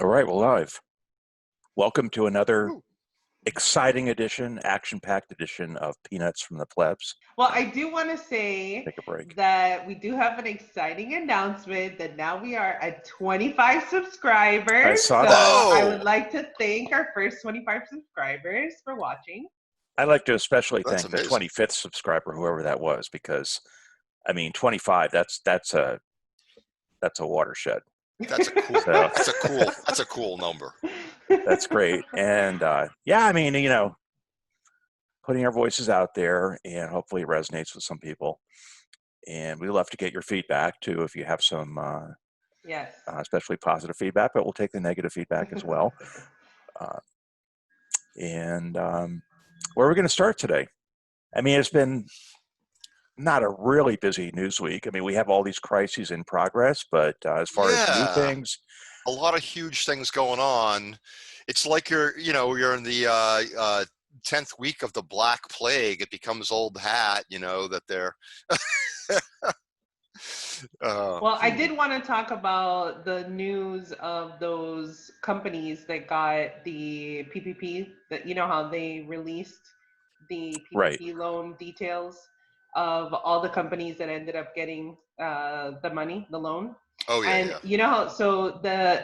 All right, we're live. Welcome to another Woo. exciting edition, action-packed edition of Peanuts from the Plebs. Well, I do want to say Take a break. that we do have an exciting announcement that now we are at 25 subscribers. I saw so that. I would like to thank our first 25 subscribers for watching. I'd like to especially That's thank the amazing. 25th subscriber, whoever that was, because, I mean, 25, that's a watershed. That's a cool. So That's a cool number. that's great. And yeah, I mean, putting our voices out there, and hopefully it resonates with some people. And we'd love to get your feedback too, if you have some Yes. especially positive feedback, but we'll take the negative feedback as well. Where are we going to start today? I mean, it's been not a really busy news week. I mean, we have all these crises in progress, but as far as new things, a lot of huge things going on. It's like you're in the 10th week of the Black Plague. It becomes old hat, that they're. Well, I did want to talk about the news of those companies that got the PPP, that how they released the PPP loan details of all the companies that ended up getting the money, the loan. Oh yeah. And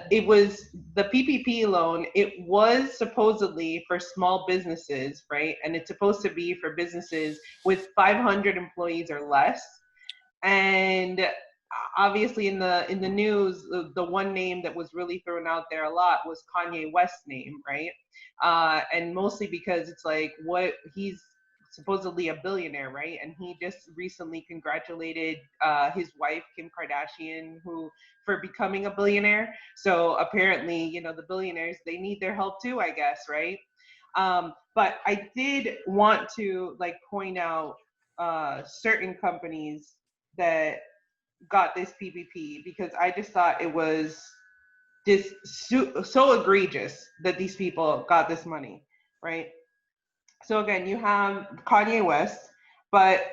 it was the PPP loan. It was supposedly for small businesses, right? And it's supposed to be for businesses with 500 employees or less. And obviously in the news, the one name that was really thrown out there a lot was Kanye West's name, right? And mostly because it's like he's supposedly a billionaire, right? And he just recently congratulated his wife, Kim Kardashian, for becoming a billionaire. So apparently, the billionaires, they need their help too, I guess, right? But I did want to point out certain companies that got this PPP, because I just thought it was just so egregious that these people got this money, right? So again, you have Kanye West, but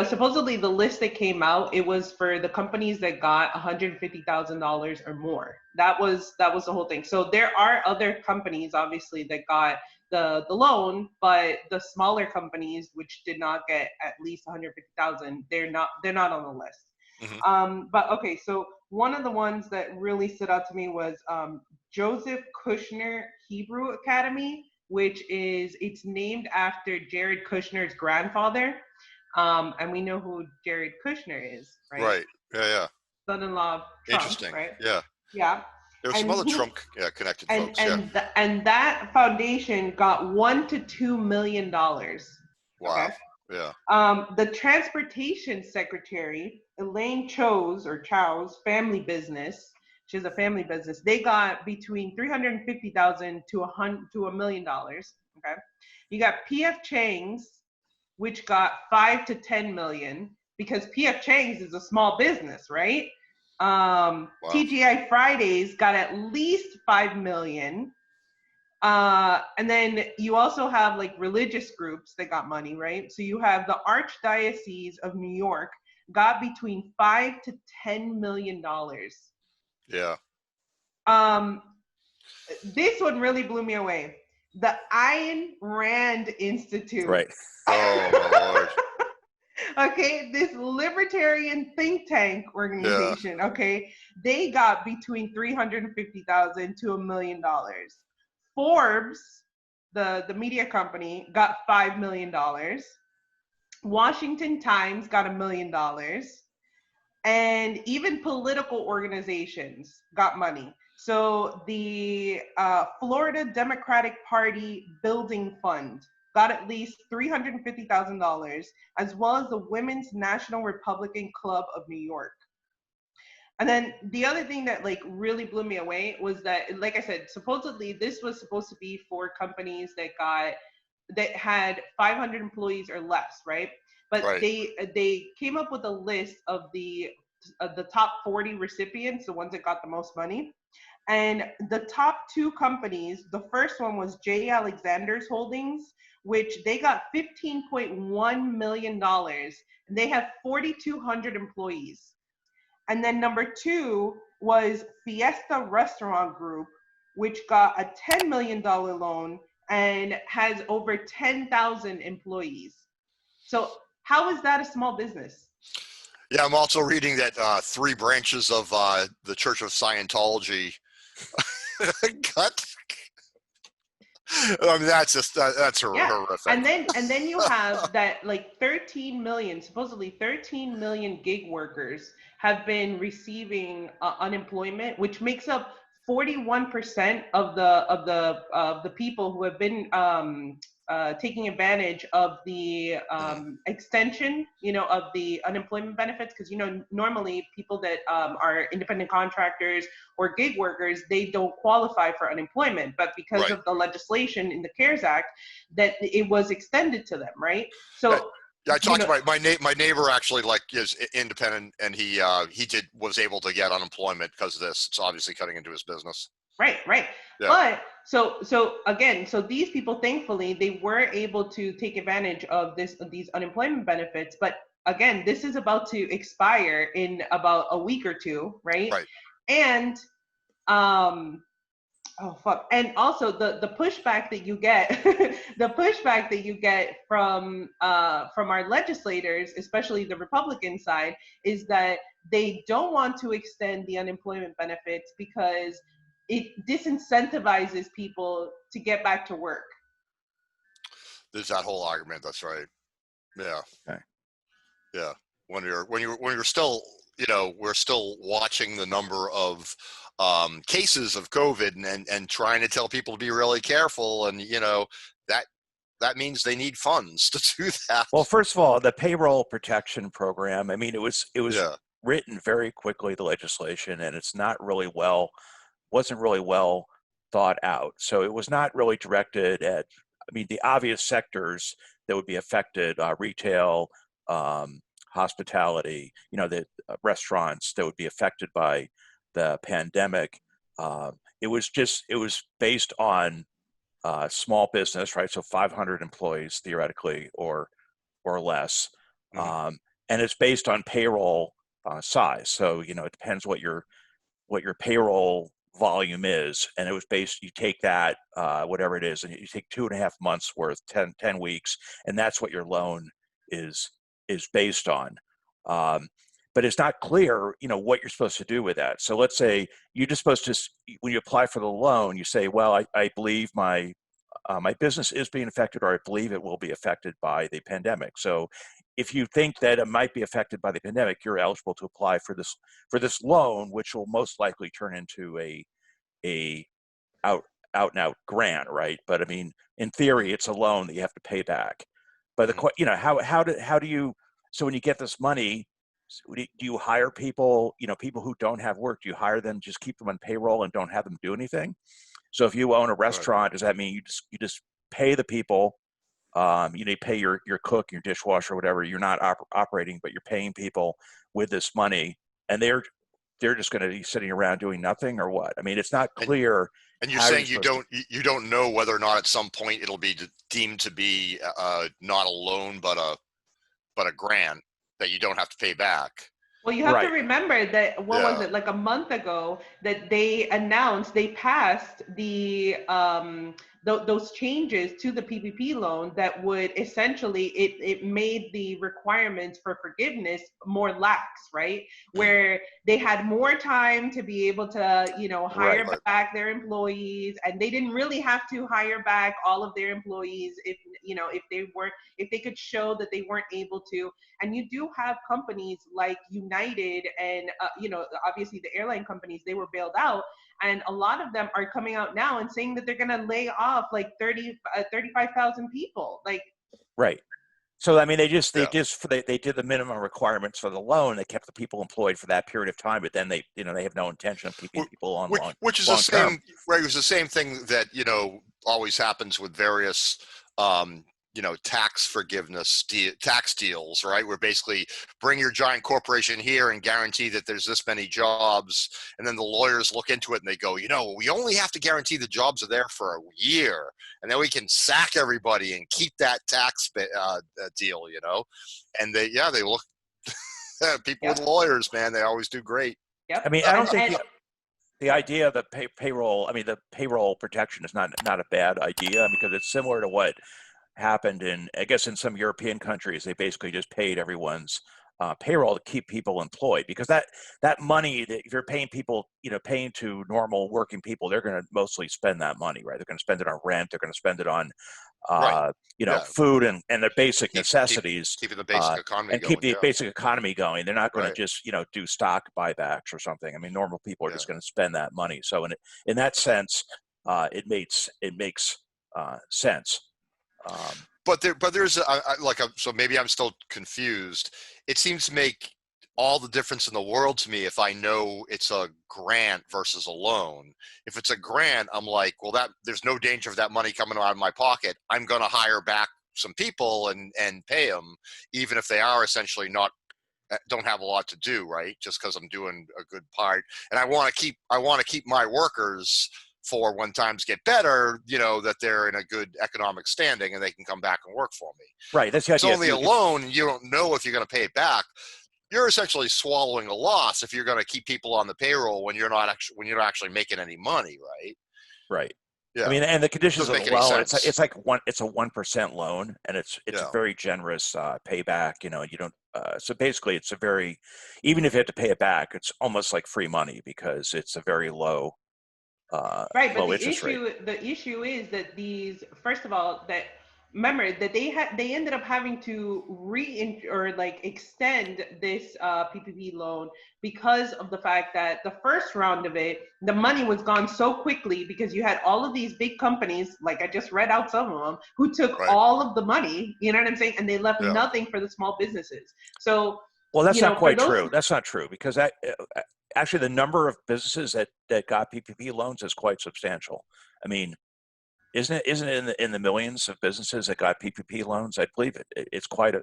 supposedly the list that came out, it was for the companies that got $150,000 or more. That was the whole thing. So there are other companies, obviously, that got the loan, but the smaller companies which did not get at least 150,000, they're not on the list. Mm-hmm. But okay, so one of the ones that really stood out to me was Joseph Kushner Hebrew Academy, it's named after Jared Kushner's grandfather. And we know who Jared Kushner is, right? Right. Yeah. Son-in-law of Trump. Interesting. Right? Yeah. Yeah. There's some other Trump connected folks. And that foundation got $1 to $2 million. Wow. Okay? Yeah. The transportation secretary, Elaine Chow's family business, she has a family business, they got between $350,000 to $1 million. Okay. You got PF Chang's, which got 5 to 10 million, because PF Chang's is a small business, right? Wow. TGI Fridays got at least 5 million. And then you also have religious groups that got money, right? So you have the Archdiocese of New York got between $5 to $10 million. Yeah. This one really blew me away. The Ayn Rand Institute. right. Oh my Lord. Okay, this libertarian think tank organization, okay, they got between $350,000 to $1 million. Forbes, the media company, got $5 million. Washington Times got $1 million. And even political organizations got money. So the Florida Democratic Party Building Fund got at least $350,000, as well as the Women's National Republican Club of New York. And then the other thing that really blew me away was that, like I said, supposedly this was supposed to be for companies that had 500 employees or less, right? But Right. they came up with a list of the top 40 recipients, the ones that got the most money. And the top two companies, the first one was J. Alexander's Holdings, which they got $15.1 million. And they have 4,200 employees. And then number two was Fiesta Restaurant Group, which got a $10 million loan and has over 10,000 employees. So how is that a small business? Yeah, I'm also reading that 3 branches of the Church of Scientology got. I mean, that's just that's horrific. And then you have that like 13 million, supposedly 13 million gig workers have been receiving unemployment, which makes up 41% of the people who have been taking advantage of the extension, of the unemployment benefits, because normally people that are independent contractors or gig workers, they don't qualify for unemployment, but because of the legislation in the CARES Act, that it was extended to them, right? So yeah, I talked about my neighbor actually is independent, and he was able to get unemployment because of this. It's obviously cutting into his business. Right. Yeah. But so again, so these people, thankfully, they were able to take advantage of these unemployment benefits. But again, this is about to expire in about a week or two, right? Right. And oh fuck. And also the pushback that you get, the pushback that you get from our legislators, especially the Republican side, is that they don't want to extend the unemployment benefits because it disincentivizes people to get back to work. There's that whole argument. That's right. Yeah. Okay. Yeah. When you're still, we're still watching the number of cases of COVID and trying to tell people to be really careful, and that means they need funds to do that. Well, first of all, the payroll protection program, I mean, it was written very quickly, the legislation, and it's wasn't really well thought out. So it was not really directed at, the obvious sectors that would be affected, retail, hospitality, the restaurants that would be affected by the pandemic. It was based on small business, right? So 500 employees theoretically or less. And it's based on payroll size. So, it depends what your payroll volume is, and it was based, you take that whatever it is, and you take 2.5 months worth, 10 weeks, and that's what your loan is based on. But it's not clear what you're supposed to do with that. So let's say you're just supposed to, when you apply for the loan, you say, well, I believe my business is being affected, or I believe it will be affected by the pandemic. So if you think that it might be affected by the pandemic, you're eligible to apply for this loan, which will most likely turn into a out and out grant, right? But in theory, it's a loan that you have to pay back. But how do you? So when you get this money, do you hire people? People who don't have work, do you hire them, just keep them on payroll and don't have them do anything? So if you own a restaurant, does that mean you just pay the people? You pay your cook, your dishwasher, whatever. You're not operating, but you're paying people with this money, and they're just going to be sitting around doing nothing, or what? It's not clear. And you're saying you don't know whether or not at some point it'll be deemed to be not a loan, but a grant that you don't have to pay back. Well, you have to remember that, was it, like a month ago, that they announced, they passed the those changes to the PPP loan that would essentially, it made the requirements for forgiveness more lax, right? Where they had more time to be able to, hire back their employees, and they didn't really have to hire back all of their employees if they could show that they weren't able to. And you do have companies like United and, obviously the airline companies, they were bailed out. And a lot of them are coming out now and saying that they're going to lay off like 35,000 people. Right. So, they did the minimum requirements for the loan. They kept the people employed for that period of time, but then they have no intention of keeping people on which is long the same, term. right? It was the same thing that, always happens with various, tax forgiveness, tax deals, right? Where basically bring your giant corporation here and guarantee that there's this many jobs. And then the lawyers look into it and they go, we only have to guarantee the jobs are there for a year. And then we can sack everybody and keep that tax deal, And they look, people with lawyers, man, they always do great. Yep. I don't think the idea of the payroll, I mean, the payroll protection is not a bad idea because it's similar to what happened in, I guess, in some European countries. They basically just paid everyone's payroll to keep people employed, because that money that if you're paying people, paying to normal working people, they're going to mostly spend that money, right? They're going to spend it on rent. They're going to spend it on, Right. Yeah. food and the basic necessities, keeping the basic economy and going. keep the basic economy going. They're not going Right. to just, do stock buybacks or something. I mean, normal people are Yeah. just going to spend that money. So in that sense, it makes sense. But there's so maybe I'm still confused. It seems to make all the difference in the world to me if I know it's a grant versus a loan. If it's a grant, I'm like, well, there's no danger of that money coming out of my pocket. I'm going to hire back some people and pay them, even if they are essentially don't have a lot to do, right? Just because I'm doing a good part, and I want to keep my workers for when times get better, that they're in a good economic standing and they can come back and work for me. Right. That's the It's idea. only a loan, and you don't know if you're going to pay it back. You're essentially swallowing a loss if you're going to keep people on the payroll when you're not actually making any money, right? Right. Yeah. I mean, and the conditions of Doesn't the make any loan, sense. it's a 1% loan, and it's a very generous payback. You don't. So basically, it's a very, even if you have to pay it back, it's almost like free money because it's a very low, Right, but low interest rate. the issue is that first of all, that remember that they ended up having to extend this PPP loan because of the fact that the first round of it, the money was gone so quickly because you had all of these big companies, like I just read out some of them, who took Right. all of the money, you know what I'm saying, and they left Yeah. nothing for the small businesses. So Well, that's not quite true. That's not true, because actually the number of businesses that got PPP loans is quite substantial. I mean, isn't it in the millions of businesses that got PPP loans? I believe it's quite a.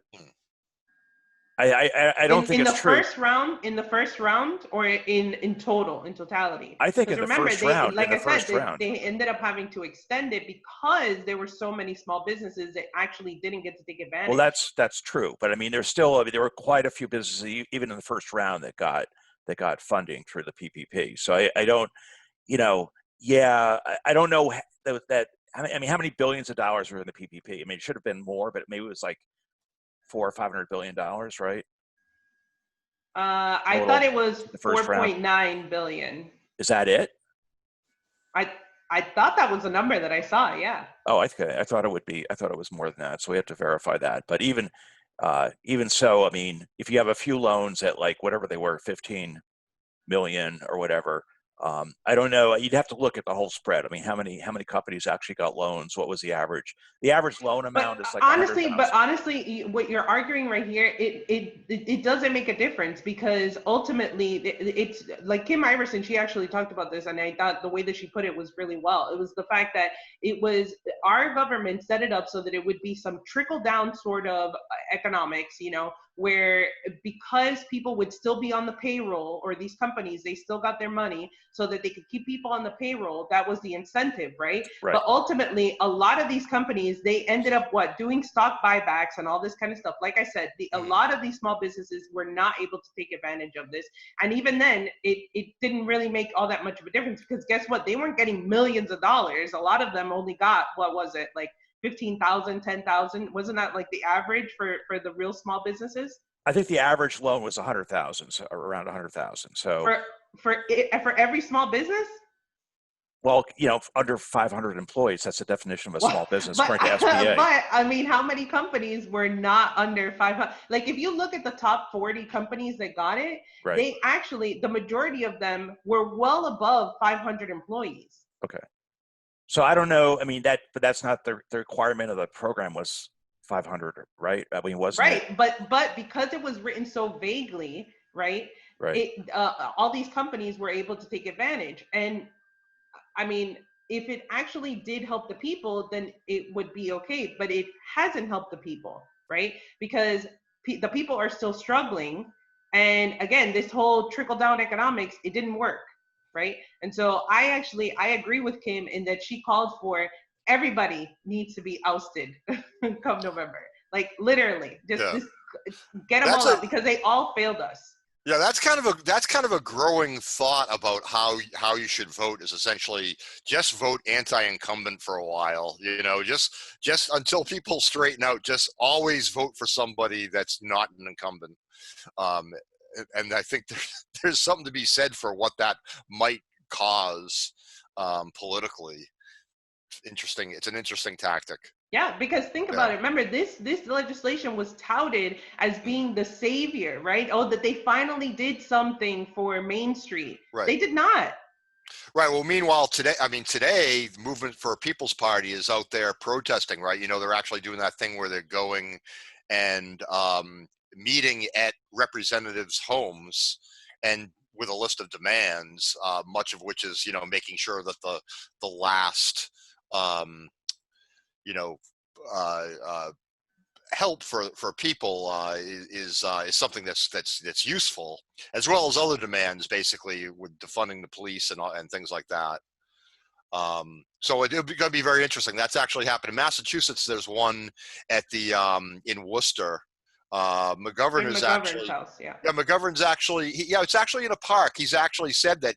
I don't think it's true. In the first round, or in totality? I think in Because the remember, first round. like In I the first said, round. they ended up having to extend it because there were so many small businesses that actually didn't get to take advantage. Well, that's true, but I mean, there were quite a few businesses even in the first round that got funding through the PPP. So I don't, I don't know that. I mean, how many billions of dollars were in the PPP? I mean, it should have been more, but maybe it was like $400 or $500 billion, right? I thought it was the first round. 4.9 billion. Is that it? I thought that was the number that I saw. Yeah. Oh, I thought it would be. I thought it was more than that. So we have to verify that. But even so, I mean, if you have a few loans at like whatever they were, 15 million or whatever, I don't know. You'd have to look at the whole spread. I mean, how many companies actually got loans? What was the average? The average loan amount is like honestly, what you're arguing right here, it doesn't make a difference, because ultimately it's like Kim Iverson. She actually talked about this, and I thought the way that she put it was really well. It was the fact that it was our government set it up so that it would be some trickle down sort of economics, where because people would still be on the payroll, or these companies, they still got their money so that they could keep people on the payroll. That was the incentive, right? But ultimately, a lot of these companies, they ended up doing stock buybacks and all this kind of stuff. Like I said, a lot of these small businesses were not able to take advantage of this. And even then, it didn't really make all that much of a difference, because guess what? They weren't getting millions of dollars. A lot of them only got, what was it, like 15,000, 10,000? Wasn't that like the average for the real small businesses? I think the average loan was 100,000, so around 100,000. So for every small business. Well, under 500 employees, that's the definition of a small business according to SBA. But I mean, how many companies were not under 500? Like, if you look at the top 40 companies that got it, right, they actually, the majority of them were well above 500 employees. Okay. So I don't know. I mean, but that's not the requirement of the program was 500, right? I mean, wasn't right? It? But because it was written so vaguely, right? Right. All these companies were able to take advantage. And I mean, if it actually did help the people, then it would be okay. But it hasn't helped the people, right? Because the people are still struggling. And again, this whole trickle down economics, it didn't work, right? And so I agree with Kim in that she called for everybody needs to be ousted come November. Like, literally, just get them all out, because they all failed us. Yeah, that's kind of a growing thought about how you should vote is essentially just vote anti-incumbent for a while. You know, just until people straighten out, just always vote for somebody that's not an incumbent. Um, and I think there's something to be said for what that might cause politically. Interesting. It's an interesting tactic. Yeah, because think about it. Remember, this legislation was touted as being the savior, right? Oh, that they finally did something for Main Street. Right. They did not. Right. Well, meanwhile, today, the Movement for a People's Party is out there protesting, right? You know, they're actually doing that thing where they're going and meeting at representatives' homes and with a list of demands, much of which is, you know, making sure that the last, you know, help for people is something that's useful, as well as other demands, basically with defunding the police and things like that. So it'll be going to be very interesting. That's actually happened in Massachusetts. There's one at the in Worcester. McGovern is actually house, yeah. McGovern's actually it's actually in a park. He's actually said that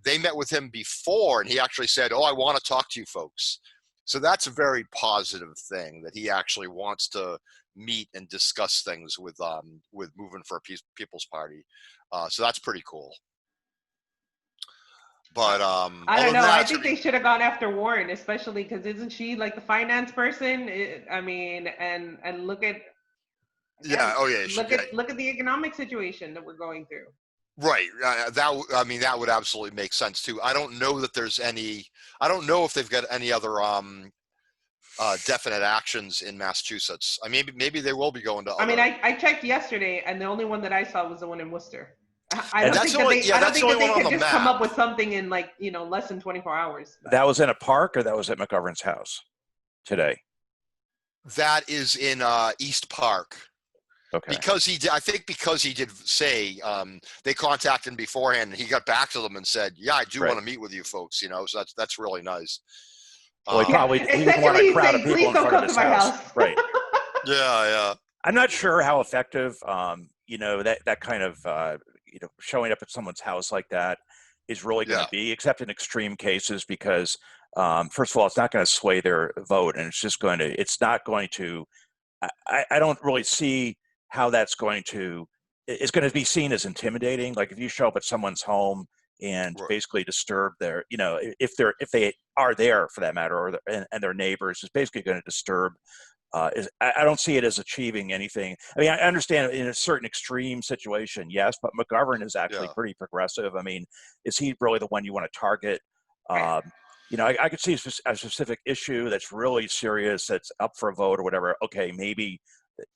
they met with him before, and he actually said, "Oh, I want to talk to you folks." So that's a very positive thing that he actually wants to meet and discuss things with Movement for a People's Party. So that's pretty cool. But I don't know. I think they should have gone after Warren, especially because isn't she like the finance person? I mean, and look at look at the economic situation that we're going through. Right. That would absolutely make sense too. I don't know that there's any. I don't know if they've got any other definite actions in Massachusetts. I mean, maybe they will be going to. I mean, I checked yesterday, and the only one that I saw was the one in Worcester. I don't think that they could just come up with something in like, you know, less than 24 hours. That was in a park, or that was at McGovern's house today? That is in East Park. Okay. Because he did say they contacted him beforehand, and he got back to them and said, "Yeah, I do want to meet with you folks." You know, so that's really nice. Well, he didn't want a crowd of people in front of his house. Right. Yeah. I'm not sure how effective, you know, that kind of, you know, showing up at someone's house like that is really going to be, except in extreme cases, because first of all, it's not going to sway their vote, and it's not going to. I don't really see how that's going to. It's going to be seen as intimidating. Like if you show up at someone's home and basically disturb their, you know, if they are there for that matter, or and their neighbors, is basically going to disturb. I don't see it as achieving anything. I mean, I understand in a certain extreme situation, yes, but McGovern is actually pretty progressive. I mean, is he really the one you want to target? You know, I could see a specific issue that's really serious, that's up for a vote or whatever. Okay, maybe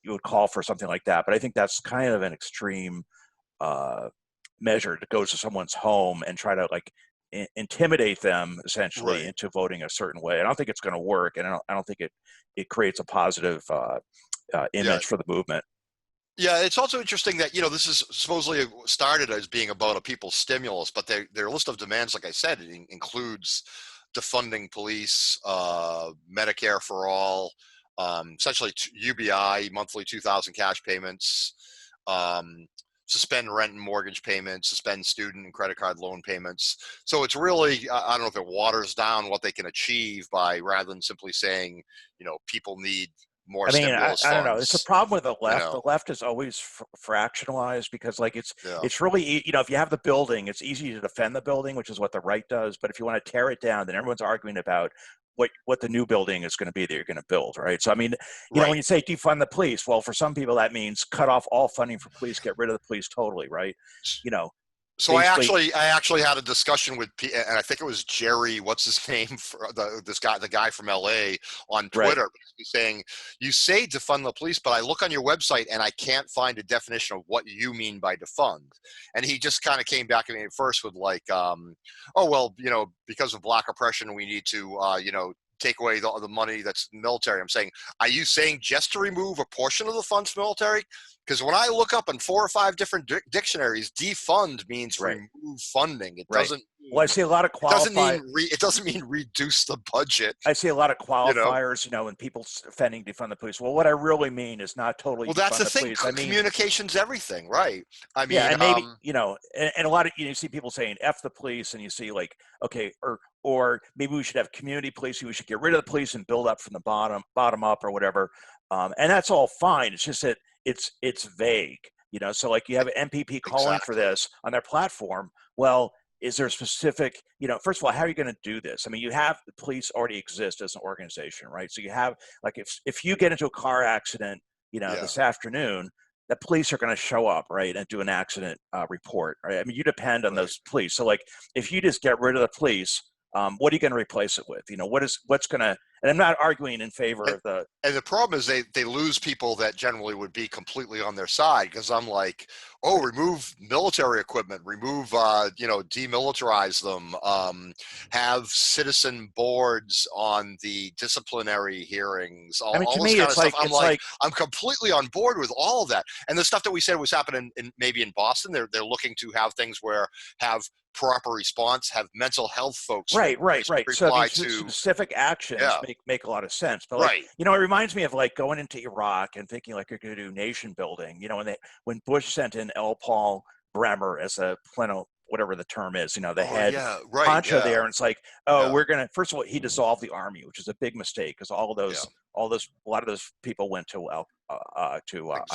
you would call for something like that, but I think that's kind of an extreme measure to go to someone's home and try to like intimidate them essentially into voting a certain way. I don't think it's going to work, and I don't think it creates a positive image for the movement. Yeah, it's also interesting that, you know, this is supposedly started as being about a people's stimulus, but their list of demands, like I said, it includes defunding police, Medicare for all, essentially UBI, monthly 2,000 cash payments, suspend rent and mortgage payments, suspend student and credit card loan payments. So it's really, I don't know if it waters down what they can achieve by, rather than simply saying, you know, people need more stimulus funds. I don't know. It's a problem with the left. You know? The left is always fractionalized because, like, it's really, you know, if you have the building, it's easy to defend the building, which is what the right does. But if you want to tear it down, then everyone's arguing about what the new building is going to be that you're going to build, right? So I mean, you know, when you say defund the police, well, for some people that means cut off all funding for police, get rid of the police totally, right? You know. So I actually had a discussion with, and I think it was Jerry, what's his name, the guy from LA on Twitter, saying, you say defund the police, but I look on your website and I can't find a definition of what you mean by defund. And he just kind of came back at me at first with like, oh, well, you know, because of black oppression, we need to, you know, take away the money that's military. I'm saying, are you saying just to remove a portion of the funds for military? Because when I look up in 4 or 5 different dictionaries, defund means remove funding. It doesn't Well, I see a lot of It doesn't mean reduce the budget. I see a lot of You know? qualifiers, when people defending defund the police. Well, what I really mean is not totally Well, that's defund the the thing. police. I mean, Communication's everything, right? I mean, yeah, and maybe and a lot of you see people saying "f the police," and you see like, okay, or maybe we should have community policing. We should get rid of the police and build up from the bottom up, or whatever. And that's all fine. It's just that it's vague, So like you have an MPP calling for this on their platform. Well, is there a specific, first of all, how are you going to do this? I mean, you have the police already exist as an organization, right? So you have, like, if you get into a car accident, this afternoon, the police are going to show up, right, and do an accident report, right? I mean, you depend on those police. So like, if you just get rid of the police, what are you going to replace it with? What's going to, and I'm not arguing in favor of the. And the problem is they lose people that generally would be completely on their side, because I'm like, oh, remove military equipment, remove, demilitarize them, have citizen boards on the disciplinary hearings, all this kind of stuff. I'm like, I'm completely on board with all of that. And the stuff that we said was happening maybe in Boston, they're looking to have things where have proper response, have mental health folks right. So these specific actions make a lot of sense. But it reminds me of like going into Iraq and thinking like you're going to do nation building. When Bush sent in L. Paul Bremer as a whatever the term is, the head honcho there, and it's like, we're gonna. First of all, he dissolved the army, which is a big mistake because a lot of those people went to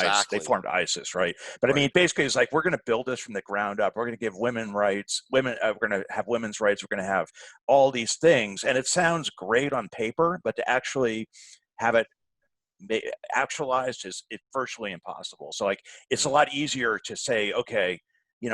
ISIS. They formed ISIS, right? But I mean, basically, it's like we're going to build this from the ground up. We're going to give women rights. We're going to have women's rights. We're going to have all these things, and it sounds great on paper, but to actually have it actualized is virtually impossible. So like, it's a lot easier to say, okay,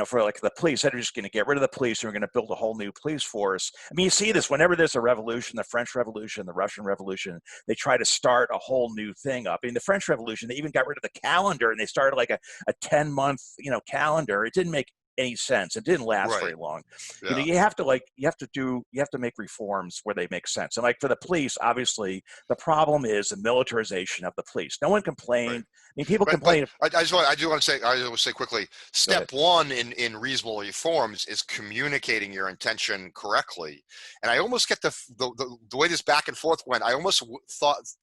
for like the police, they're just going to get rid of the police and we're going to build a whole new police force. I mean, you see this whenever there's a revolution, the French Revolution, the Russian Revolution, they try to start a whole new thing up. In the French Revolution, they even got rid of the calendar and they started like a 10-month, calendar. It didn't make any sense. It didn't last very long. Yeah. You have to make reforms where they make sense. And like for the police, obviously the problem is the militarization of the police. No one complained. I mean, people complain. I do want to say quickly, step one in reasonable reforms is communicating your intention correctly. And I almost get the way this back and forth went, I almost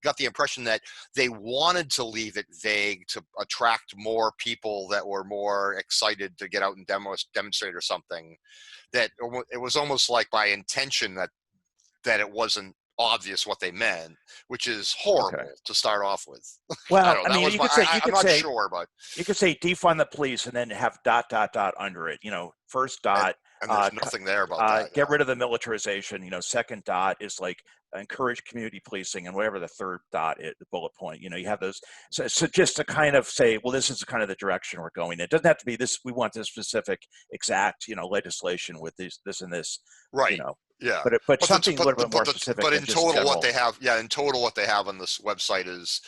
got the impression that they wanted to leave it vague to attract more people that were more excited to get out and demonstrate or something, that it was almost like by intention that it wasn't obvious what they meant, which is horrible to start off with. Well, I'm not sure, but you could say defund the police and then have ... under it. First dot. And there's nothing there about that. Get rid of the militarization. Second dot is like encourage community policing, and whatever the third dot is, the bullet point. You have those. So just to kind of say, well, this is kind of the direction we're going. It doesn't have to be this. We want this specific, exact, legislation with this and this. Right. Yeah. But something a little bit more specific. But in total, what they have on this website is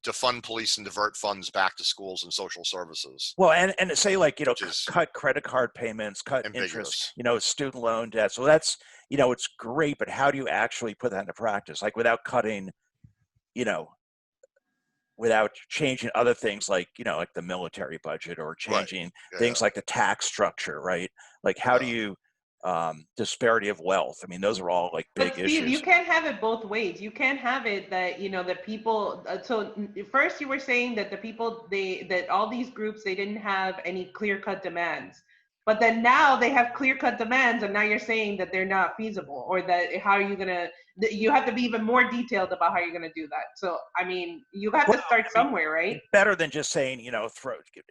defund police and divert funds back to schools and social services. Well, and say like, cut credit card payments, cut interest, student loan debt. So that's, it's great, but how do you actually put that into practice? Like without cutting, without changing other things like, like the military budget or changing things like the tax structure, right? Like how do you, disparity of wealth. I mean, those are all like big issues. You can't have it both ways. You can't have it that, the people, so first you were saying that the people, that all these groups, they didn't have any clear-cut demands. But then now they have clear-cut demands, and now you're saying that they're not feasible, or that how are you gonna? You have to be even more detailed about how you're gonna do that. So I mean, you have to start somewhere, right? Better than just saying,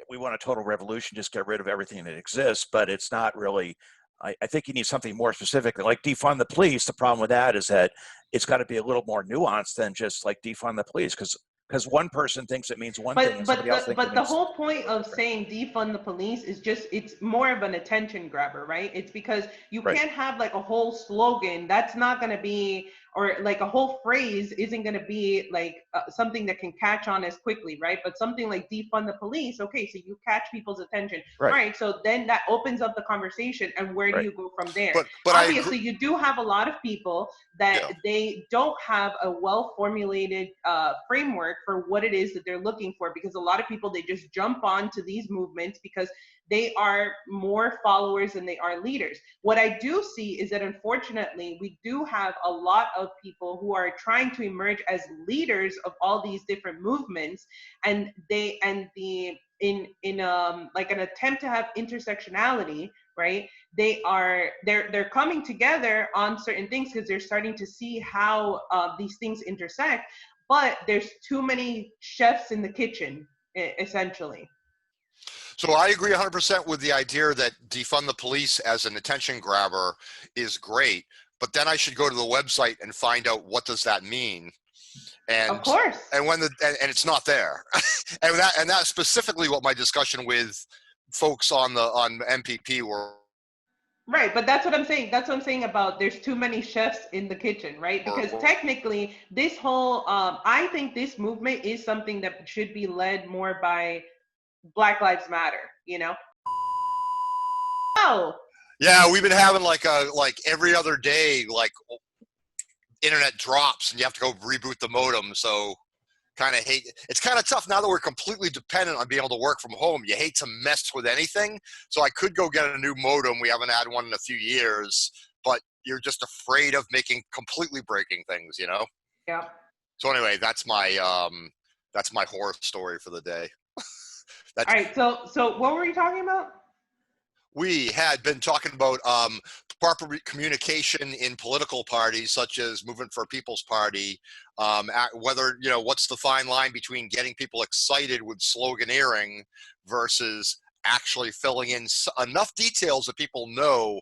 we want a total revolution, just get rid of everything that exists. But it's not really. I think you need something more specific, like defund the police. The problem with that is that it's got to be a little more nuanced than just like defund the police, because one person thinks it means one thing and somebody else thinks it means. But the whole point of saying defund the police is just, it's more of an attention grabber, right? It's because you can't have like a whole slogan. That's not going to be, or like a whole phrase isn't going to be like something that can catch on as quickly, right? But something like defund the police, okay, so you catch people's attention, right? So then that opens up the conversation, and where do you go from there? But obviously you do have a lot of people that they don't have a well-formulated framework for what it is that they're looking for, because a lot of people, they just jump on to these movements because they are more followers than they are leaders. What I do see is that unfortunately, we do have a lot of people who are trying to emerge as leaders of all these different movements, and in like an attempt to have intersectionality, right? They're coming together on certain things because they're starting to see how these things intersect, but there's too many chefs in the kitchen, essentially. So I agree 100% with the idea that defund the police as an attention grabber is great, but then I should go to the website and find out what does that mean. And of course. And when and it's not there. and that's specifically what my discussion with folks on MPP were. Right, but that's what I'm saying. That's what I'm saying about there's too many chefs in the kitchen, right? Because technically, this whole, I think this movement is something that should be led more by Black Lives Matter, you know? Oh. Yeah, we've been having like every other day, like internet drops and you have to go reboot the modem. So kind of hate, it's kind of tough now that we're completely dependent on being able to work from home. You hate to mess with anything. So I could go get a new modem. We haven't had one in a few years, but you're just afraid of completely breaking things, you know? Yeah. So anyway, that's my horror story for the day. All right. So what were you talking about? We had been talking about proper communication in political parties, such as Movement for People's Party, whether, you know, what's the fine line between getting people excited with sloganeering versus actually filling in enough details that people know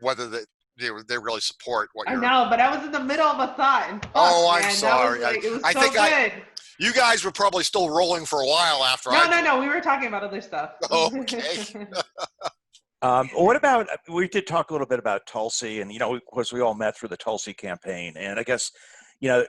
whether they really support what you're. I know, but I was in the middle of a thought. And oh, man, I'm sorry. It was I so think good. You guys were probably still rolling for a while after. No. We were talking about other stuff. Okay. What about, we did talk a little bit about Tulsi, and, you know, of course, we all met through the Tulsi campaign. And I guess, you know,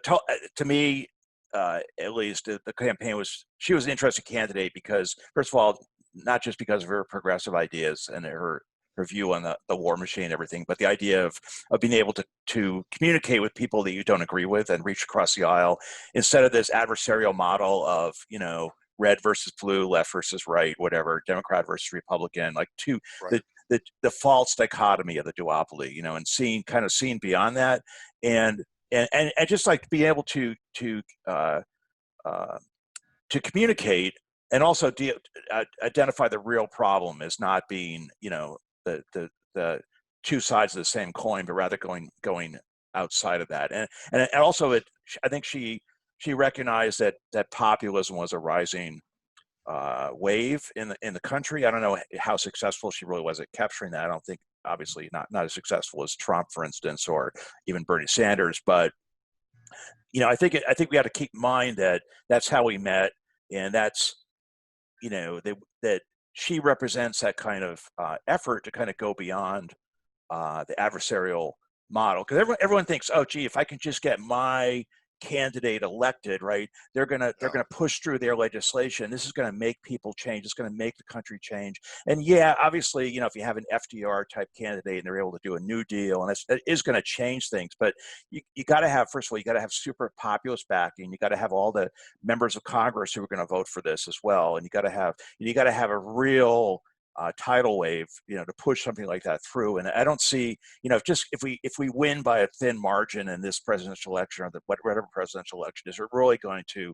to me, at least, the campaign she was an interesting candidate because, first of all, not just because of her progressive ideas and her view on the war machine and everything, but the idea of being able to communicate with people that you don't agree with and reach across the aisle instead of this adversarial model of, you know, red versus blue, left versus right, whatever, Democrat versus Republican, like Right. the false dichotomy of the duopoly, you know, and seeing beyond that, and just like being able to communicate and also identify the real problem as not being, you know, the two sides of the same coin, but rather going outside of that, and also I think she recognized that populism was a rising wave in the country. I don't know how successful she really was at capturing that. I don't think, obviously, not as successful as Trump, for instance, or even Bernie Sanders. But, you know, I think we have to keep in mind that that's how we met, and that's, you know, that she represents that kind of effort to kind of go beyond the adversarial model, because everyone thinks, oh, gee, if I can just get my candidate elected, right, they're gonna push through their legislation. This is gonna make people change. It's gonna make the country change. And yeah, obviously, you know, if you have an FDR type candidate and they're able to do a New Deal, and that is going to change things. But you got to have, first of all, you got to have super populist backing. You got to have all the members of Congress who are going to vote for this as well, and you got to have a real tidal wave, you know, to push something like that through. And I don't see, you know, if we win by a thin margin in this presidential election, or whatever presidential election, is it really going to,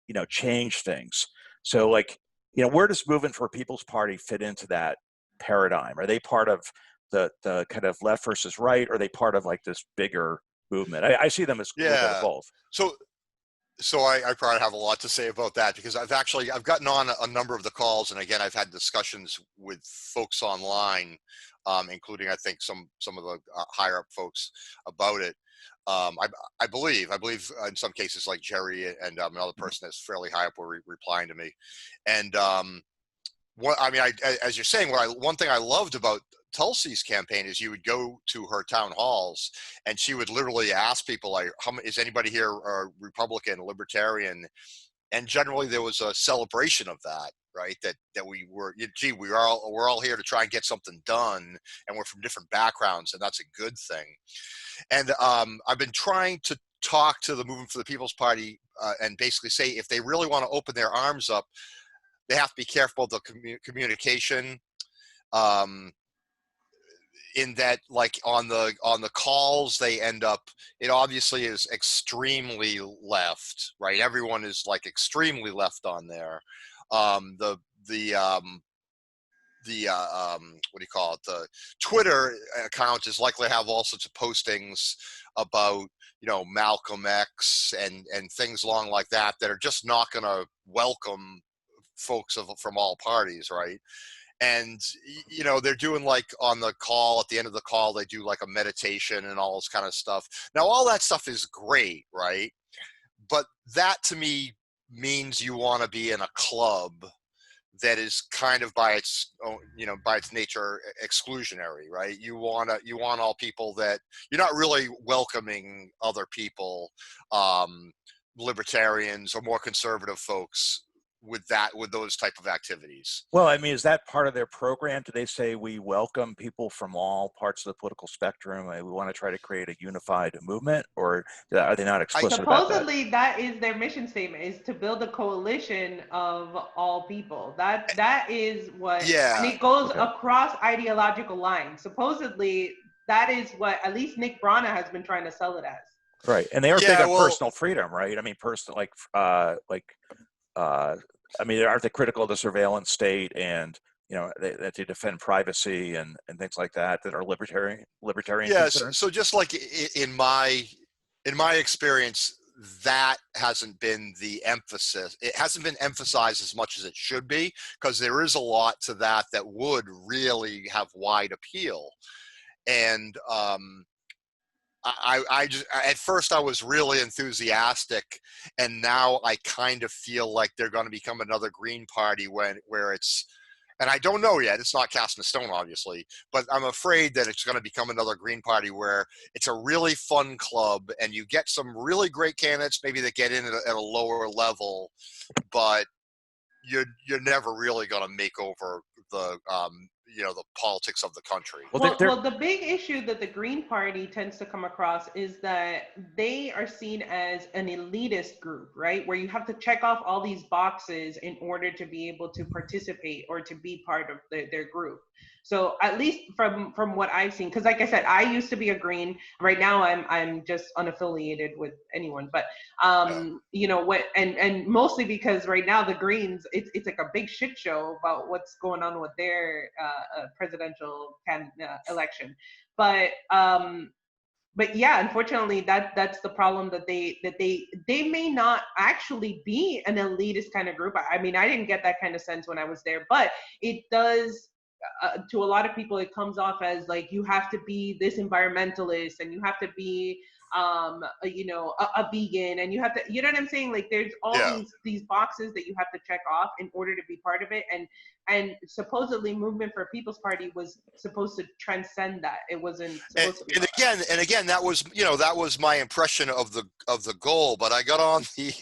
you know, change things? So, like, you know, where does Movement for People's Party fit into that paradigm? Are they part of the kind of left versus right, or are they part of like this bigger movement? I see them as a little bit of both. So I probably have a lot to say about that, because I've gotten on a number of the calls, and again, I've had discussions with folks online, including, I think, some of the higher up folks about it. I believe in some cases, like Jerry and another person that's fairly high up were replying to me. And as you're saying, one thing I loved about Tulsi's campaign is you would go to her town halls and she would literally ask people, like, is anybody here Republican, Libertarian? And generally there was a celebration of that, right? That we were, gee, we're all here to try and get something done, and we're from different backgrounds, and that's a good thing. And I've been trying to talk to the Movement for the People's Party and basically say, if they really want to open their arms up, they have to be careful of the communication. Um, in that, like on the calls, they end up, it obviously is extremely left, right? Everyone is like extremely left on there. The what do you call it? The Twitter account is likely to have all sorts of postings about, you know, Malcolm X and things along like that that are just not going to welcome folks from all parties, right? And, you know, they're doing, like, on the call, at the end of the call, they do like a meditation and all this kind of stuff. Now, all that stuff is great, right? But that to me means you want to be in a club that is kind of by its own, you know, by its nature exclusionary, right? You want all people that you're not really welcoming other people, libertarians or more conservative folks with those type of activities. Well, I mean, is that part of their program? Do they say we welcome people from all parts of the political spectrum? We want to try to create a unified movement, or are they not explicit about that? Supposedly, that is their mission statement: is to build a coalition of all people. That is what, Yeah. and it goes across ideological lines. Supposedly, that is what at least Nick Brana has been trying to sell it as. Right, and they are big on personal freedom, right? I mean, I mean, aren't they critical of the surveillance state, and you know that they defend privacy and things like that are libertarian? Yes. So just like in my experience, that hasn't been the emphasis. It hasn't been emphasized as much as it should be, because there is a lot to that would really have wide appeal. And I just, at first I was really enthusiastic, and now I kind of feel like they're going to become another Green Party where it's, and I don't know yet, it's not cast in stone obviously, but I'm afraid that it's going to become another Green Party where it's a really fun club and you get some really great candidates maybe that get in at a lower level, but you're never really going to make over the you know, the politics of the country. Well, the big issue that the Green Party tends to come across is that they are seen as an elitist group, right? Where you have to check off all these boxes in order to be able to participate or to be part of their group. So at least from what I've seen, because like I said, I used to be a Green. Right now, I'm just unaffiliated with anyone. But you know what? And mostly because right now the Greens, it's like a big shit show about what's going on with their presidential election. But yeah, unfortunately, that's the problem, that they may not actually be an elitist kind of group. I mean, I didn't get that kind of sense when I was there, but it does. To a lot of people, it comes off as like you have to be this environmentalist and you have to be you know, a vegan, and you have to, you know what I'm saying? Like there's all these boxes that you have to check off in order to be part of it. And supposedly Movement for a People's Party was supposed to transcend that. It wasn't supposed to be. And again, that was, you know, that was my impression of the goal. But I got on the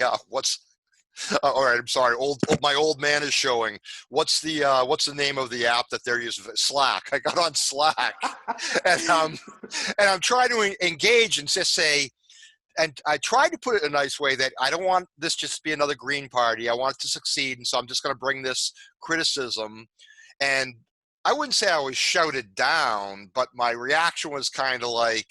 all right, I'm sorry. My old man is showing. What's the name of the app that they're using? Slack. I got on Slack, and I'm trying to engage and just say, and I tried to put it in a nice way that I don't want this just to be another Green Party. I want it to succeed, and so I'm just going to bring this criticism. And I wouldn't say I was shouted down, but my reaction was kind of like,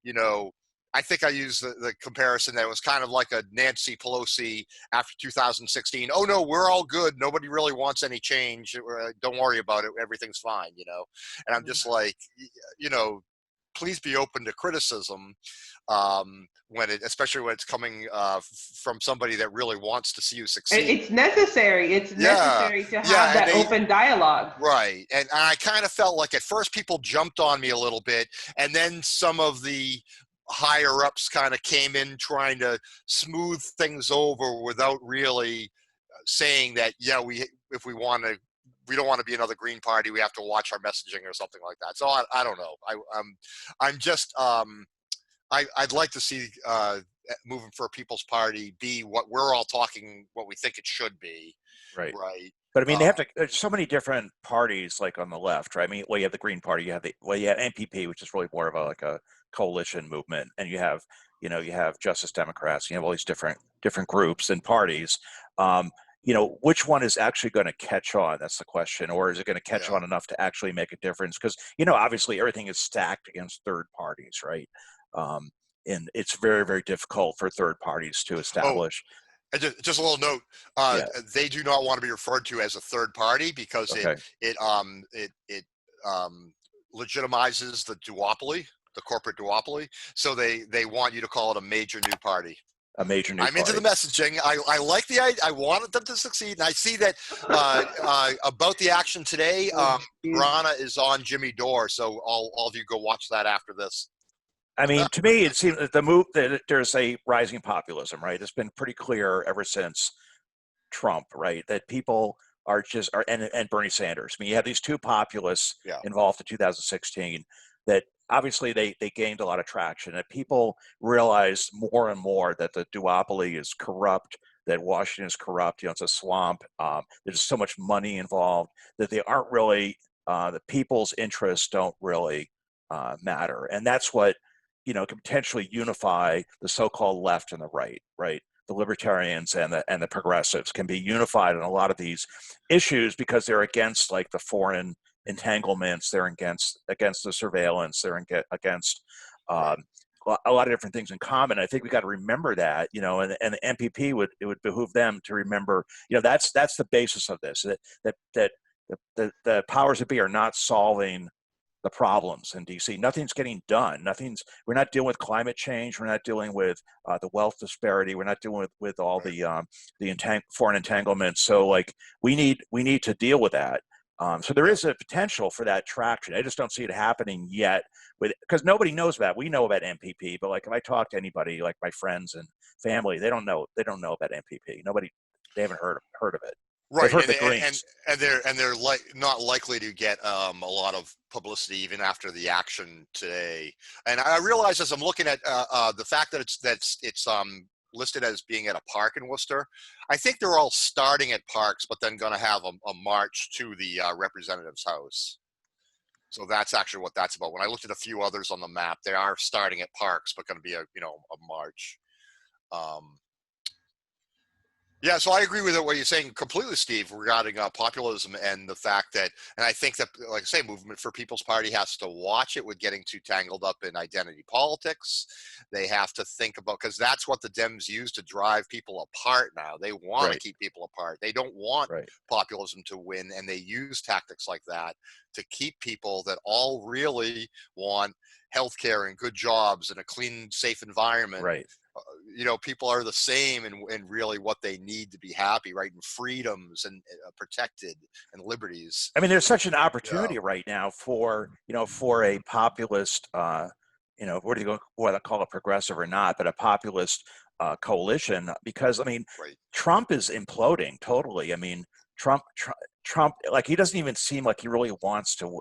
you know, I think I used the comparison that it was kind of like a Nancy Pelosi after 2016. Oh no, we're all good. Nobody really wants any change. Don't worry about it. Everything's fine, you know? And I'm just like, you know, please be open to criticism, especially when it's coming from somebody that really wants to see you succeed. It's necessary. It's necessary to have that open dialogue. Right. And I kind of felt like at first people jumped on me a little bit, and then some of the higher ups kind of came in trying to smooth things over without really saying that, yeah, we don't want to be another Green Party, we have to watch our messaging or something like that. So I don't know. I'm just I'd like to see Moving for a People's Party be what we're all talking, what we think it should be. Right. But I mean, they have to. There's so many different parties, like on the left, right? I mean, well, you have the Green Party, you have NPP, which is really more of like a coalition movement, and you have Justice Democrats. You have all these different groups and parties. which one is actually going to catch on? That's the question. Or is it going to catch on enough to actually make a difference? Because, obviously everything is stacked against third parties, right? And it's very, very difficult for third parties to establish. And just a little note, they do not want to be referred to as a third party because it legitimizes the duopoly, the corporate duopoly. So they want you to call it a major new party. A major new I'm into the messaging. I like the idea. I wanted them to succeed. And I see that about the action today, Brana is on Jimmy Dore. So all of you go watch that after this. I mean, to me, it seems that there's a rising populism, right? It's been pretty clear ever since Trump, right? That people and Bernie Sanders. I mean, you have these two populists involved in 2016 that obviously they gained a lot of traction, and people realize more and more that the duopoly is corrupt, that Washington is corrupt, it's a swamp, there's so much money involved, that they aren't really, the people's interests don't really matter. And that's what, can potentially unify the so-called left and the right, right? The libertarians and the progressives can be unified on a lot of these issues because they're against like the foreign entanglements, they're against the surveillance, they're against a lot of different things in common. I think we got to remember that, and the MPP it would behoove them to remember, that's the basis of this, that the powers that be are not solving the problems in DC. Nothing's getting done. We're not dealing with climate change. We're not dealing with the wealth disparity. We're not dealing with all the foreign entanglements. So like we need to deal with that. So there is a potential for that traction. I just don't see it happening yet because nobody knows about it. We know about MPP, but like if I talk to anybody, like my friends and family, they don't know about MPP. They haven't heard of it. Right, and they're not likely to get a lot of publicity even after the action today. And I realize as I'm looking at the fact that it's listed as being at a park in Worcester, I think they're all starting at parks, but then going to have a march to the representative's house. So that's actually what that's about. When I looked at a few others on the map, they are starting at parks, but going to be a march. Yeah, so I agree with what you're saying completely, Steve, regarding populism and the fact that, and I think that, like I say, Movement for People's Party has to watch it with getting too tangled up in identity politics. They have to think about, because that's what the Dems use to drive people apart now. They want to keep people apart. They don't want populism to win, and they use tactics like that to keep people that all really want healthcare and good jobs and a clean, safe environment. Right. People are the same in really what they need to be happy, right? And freedoms and protected and liberties. I mean, there's such an opportunity right now for a populist, what do you want to call it, progressive or not, but a populist coalition, because I mean, Trump is imploding totally. I mean, Trump, like he doesn't even seem like he really wants to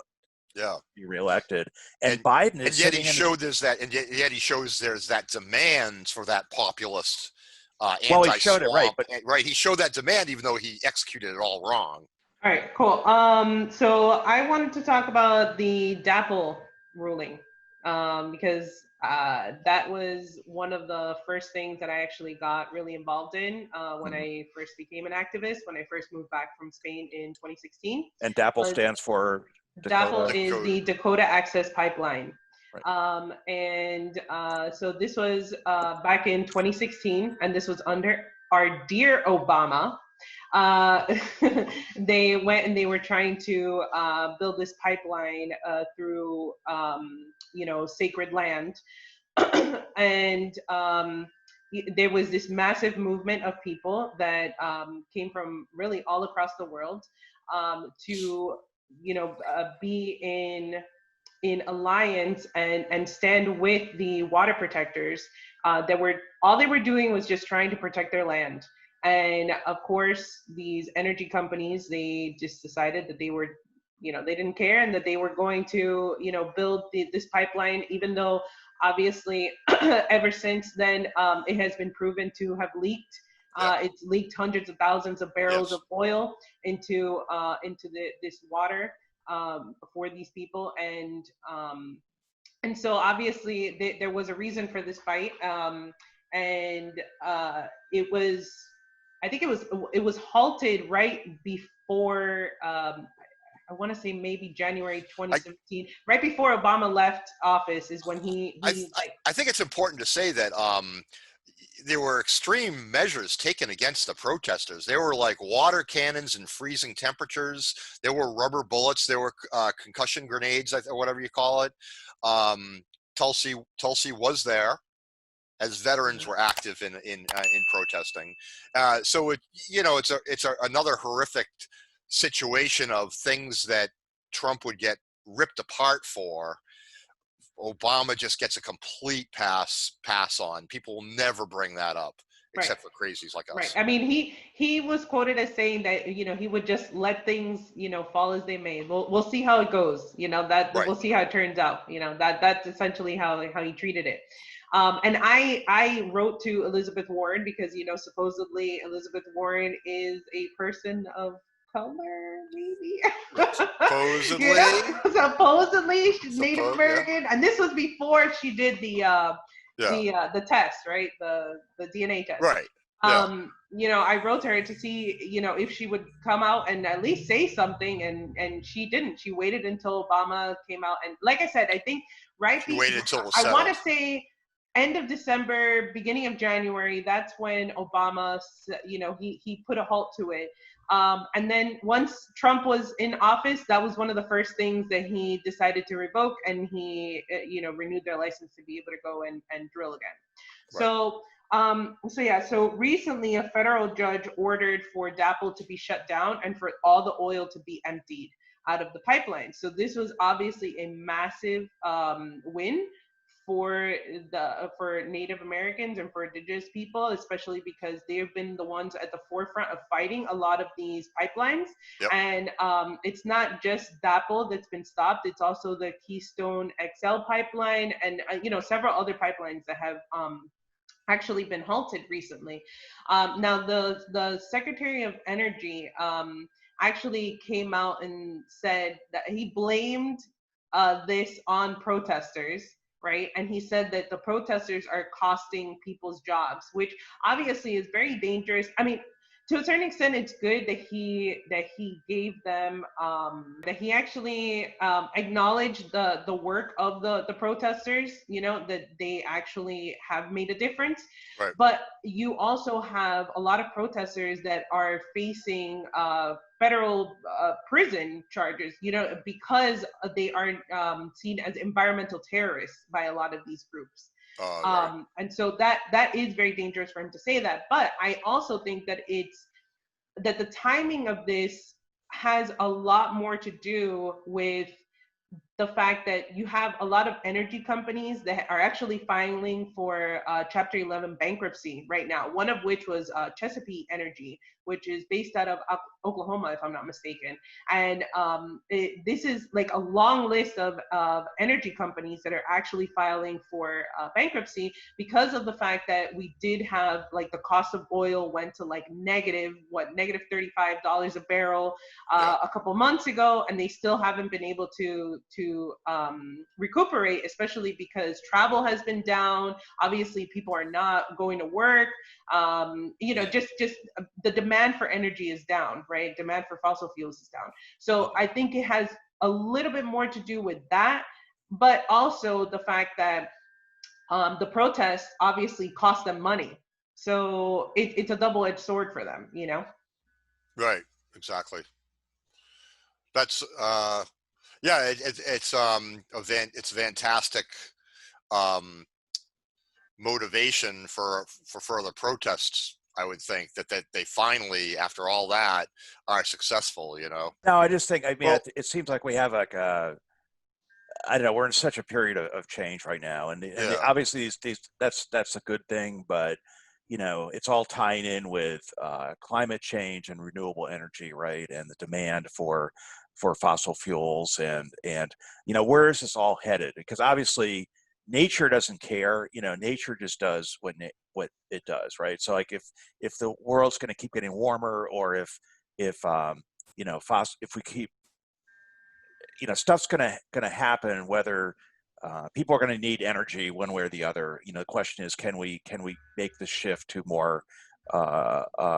be reelected, and Biden is. And yet he showed there's that, and yet he shows there's that demand for that populist. Well, he showed it he showed that demand, even though he executed it all wrong. All right, cool. So I wanted to talk about the DAPL ruling, because that was one of the first things that I actually got really involved in when I first became an activist, when I first moved back from Spain in 2016. And DAPL stands for? DAPL is the Dakota Access Pipeline. So this was back in 2016, and this was under our dear Obama. They went and they were trying to build this pipeline through, sacred land. And there was this massive movement of people that came from really all across the world to be in alliance and stand with the water protectors all they were doing was just trying to protect their land. And of course, these energy companies, they just decided that they were, they didn't care, and that they were going to, build this pipeline, even though obviously ever since then it has been proven to have leaked. It's leaked hundreds of thousands of barrels of oil into this water for these people, and so obviously there was a reason for this fight, and it was, I think it was halted right before I want to say maybe January 2017, right before Obama left office is when he I think it's important to say that there were extreme measures taken against the protesters. There were like water cannons and freezing temperatures. There were rubber bullets. There were concussion grenades, or whatever you call it. Tulsi was there, as veterans were active in protesting. So it's another horrific situation of things that Trump would get ripped apart for. Obama just gets a complete pass on. People will never bring that up, except for crazies like us. Right. I mean, he was quoted as saying that he would just let things fall as they may. We'll see how it goes. We'll see how it turns out. That's essentially how he treated it. And I wrote to Elizabeth Warren because supposedly Elizabeth Warren is a person of color, maybe. Supposedly she's Native American, and this was before she did the test, right? The DNA test. Right. I wrote to her to see, if she would come out and at least say something, and she didn't. She waited until Obama came out, and like I said, I think waited until it was I want to say end of December, beginning of January. That's when Obama, he put a halt to it. And then once Trump was in office, that was one of the first things that he decided to revoke, and he, renewed their license to be able to go and drill again. Right. So recently a federal judge ordered for DAPL to be shut down and for all the oil to be emptied out of the pipeline. So this was obviously a massive win for Native Americans and for Indigenous people, especially because they have been the ones at the forefront of fighting a lot of these pipelines. Yep. And it's not just DAPL that's been stopped; it's also the Keystone XL pipeline and several other pipelines that have actually been halted recently. Now, the Secretary of Energy actually came out and said that he blamed this on protesters. Right. And he said that the protesters are costing people's jobs, which obviously is very dangerous. I mean, to a certain extent, it's good that he gave them that he actually acknowledged the work of the protesters, that they actually have made a difference. Right. But you also have a lot of protesters that are facing federal prison charges, because they are seen as environmental terrorists by a lot of these groups. Right. And so that is very dangerous for him to say that. But I also think that that the timing of this has a lot more to do with the fact that you have a lot of energy companies that are actually filing for Chapter 11 bankruptcy right now, one of which was Chesapeake Energy, which is based out of Oklahoma, if I'm not mistaken. And this is like a long list of energy companies that are actually filing for bankruptcy because of the fact that we did have like the cost of oil went to like negative $35 a barrel a couple months ago, and they still haven't been able to recuperate, especially because travel has been down. Obviously, people are not going to work. Just the demand for energy is down, right? Demand for fossil fuels is down. So I think it has a little bit more to do with that, but also the fact that the protests obviously cost them money. So it's a double-edged sword for them, Right. Exactly. That's it's fantastic motivation for further protests. I would think that they finally, after all that, are successful. No, I just think, it seems like we have like I don't know, we're in such a period of change right now, and obviously that's a good thing, but it's all tying in with climate change and renewable energy, right? And the demand for fossil fuels, and where is this all headed? Because obviously nature doesn't care. Nature just does what it does, right? So like if the world's going to keep getting warmer, or if we keep, stuff's going to happen, whether people are going to need energy one way or the other. The question is, can we make the shift to more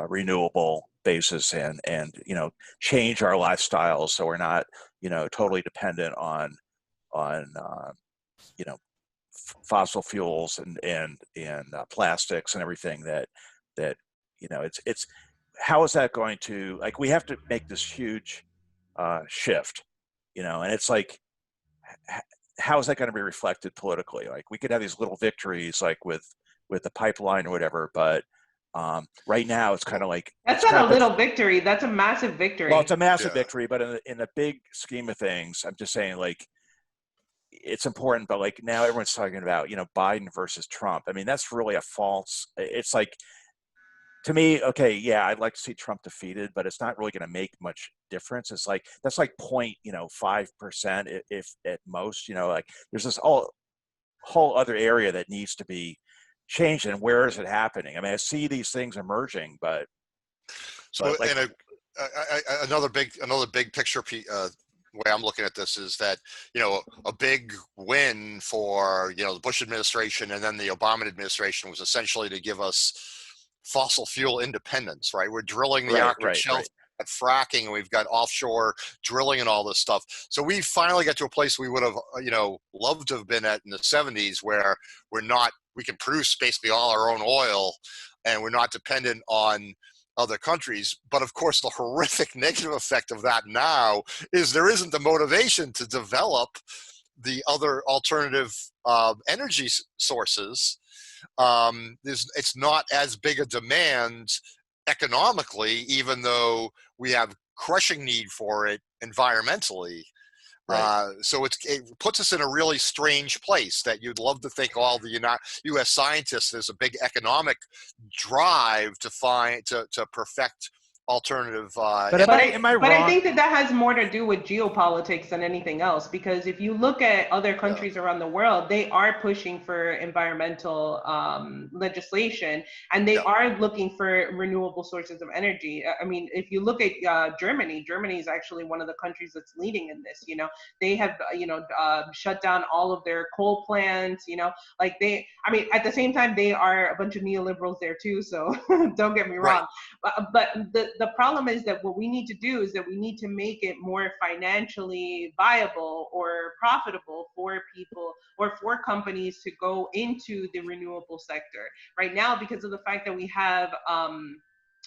renewable basis and change our lifestyles so we're not totally dependent on fossil fuels and plastics and everything that it's how is that going to, like, we have to make this huge shift, and it's like how is that going to be reflected politically? Like, we could have these little victories like with the pipeline or whatever, but right now it's kind of like That's not a little victory. That's a massive victory. well, it's a massive victory, but in the big scheme of things, I'm just saying, like, it's important, but like now everyone's talking about Biden versus Trump. I mean, that's really a false. It's like, to me, okay, yeah, I'd like to see Trump defeated, but it's not really going to make much difference. It's like that's like 0.5% if at most. Like, there's this whole other area that needs to be changed, and where is it happening? I mean, I see these things emerging, but like, and another big picture way I'm looking at this is that a big win for the Bush administration and then the Obama administration was essentially to give us fossil fuel independence, right? We're drilling the Arctic shelf at fracking, and we've got offshore drilling and all this stuff. So we finally got to a place we would have loved to have been at in the 70s, where we can produce basically all our own oil and we're not dependent on other countries. But of course, the horrific negative effect of that now is there isn't the motivation to develop the other alternative energy sources. It's not as big a demand economically, even though we have crushing need for it environmentally. So it puts us in a really strange place that you'd love to think all the U.S. scientists, there's a big economic drive to perfect alternative. But am I wrong? But I think that has more to do with geopolitics than anything else, because if you look at other countries around the world, they are pushing for environmental legislation, and they are looking for renewable sources of energy. I mean, if you look at Germany is actually one of the countries that's leading in this. They have shut down all of their coal plants. Like at the same time, they are a bunch of neoliberals there too. So don't get me wrong. But the problem is that what we need to do is that we need to make it more financially viable or profitable for people or for companies to go into the renewable sector. Right now, because of the fact that we have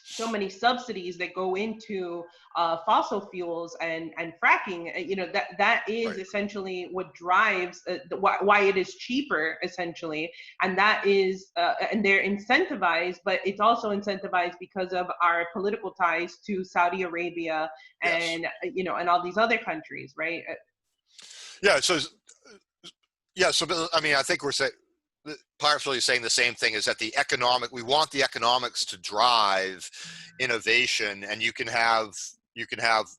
so many subsidies that go into fossil fuels and fracking, that is essentially what drives why it is cheaper, essentially. And that is, and they're incentivized, but it's also incentivized because of our political ties to Saudi Arabia and, and all these other countries, right? So I mean, I think we're saying, partially saying the same thing, is that we want the economics to drive innovation, and you can have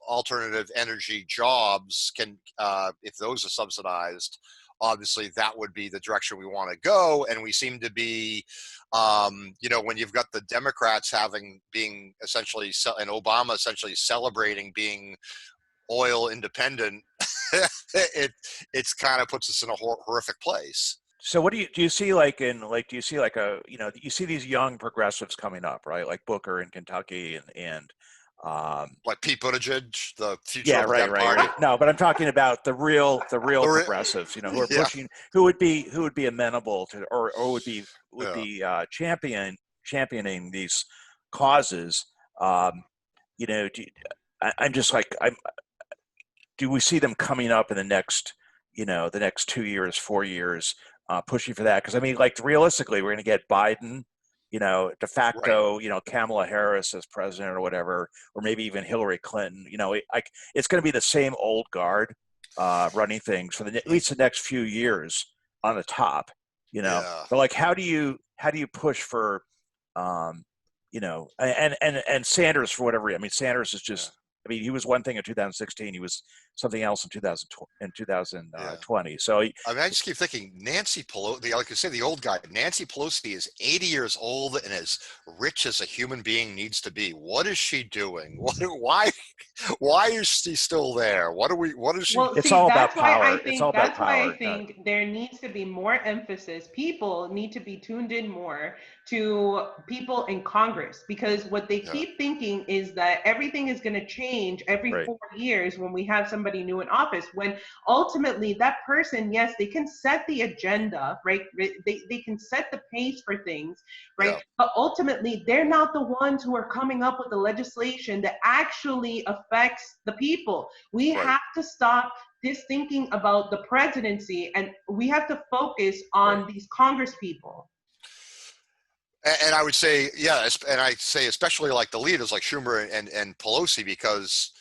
alternative energy jobs if those are subsidized. Obviously that would be the direction we want to go, and we seem to be when you've got the Democrats being essentially, and Obama essentially celebrating being oil independent, it's kind of puts us in a horrific place. So what do you see, do you see you see these young progressives coming up, right? Like Booker in Kentucky and like Pete Buttigieg, the future of the Party. Right. No, but I'm talking about the real progressives, who are pushing, who would be amenable to, or would be championing these causes. I'm just like, do we see them coming up in the next 2 years, 4 years, pushing for that? Because I mean, like, realistically, we're going to get Biden, de facto, Kamala Harris as president or whatever, or maybe even Hillary Clinton. It's going to be the same old guard running things for at least the next few years on the top. But like, how do you push for, and Sanders, for whatever. I mean, Sanders is just. I mean, he was one thing in 2016. He was something else in 2020. So I just keep thinking, Nancy Pelosi, like you say, the old guy. Nancy Pelosi is 80 years old and as rich as a human being needs to be. What is she doing? Why? Why is she still there? What is she? Well, It's see, all about that's why I power. It's all think about that's why I power, Doug. think there needs to be more emphasis. People need to be tuned in more to people in Congress, because what they Yeah. keep thinking is that everything is going to change every Right. 4 years when we have somebody new in office, when ultimately that person, yes, they can set the agenda, right? They can set the pace for things, right? Yeah. But ultimately, they're not the ones who are coming up with the legislation that actually affects the people. We Right. have to stop this thinking about the presidency, and we have to focus on these Congress people. And I would say, yeah, and I say especially like the leaders like Schumer and Pelosi, because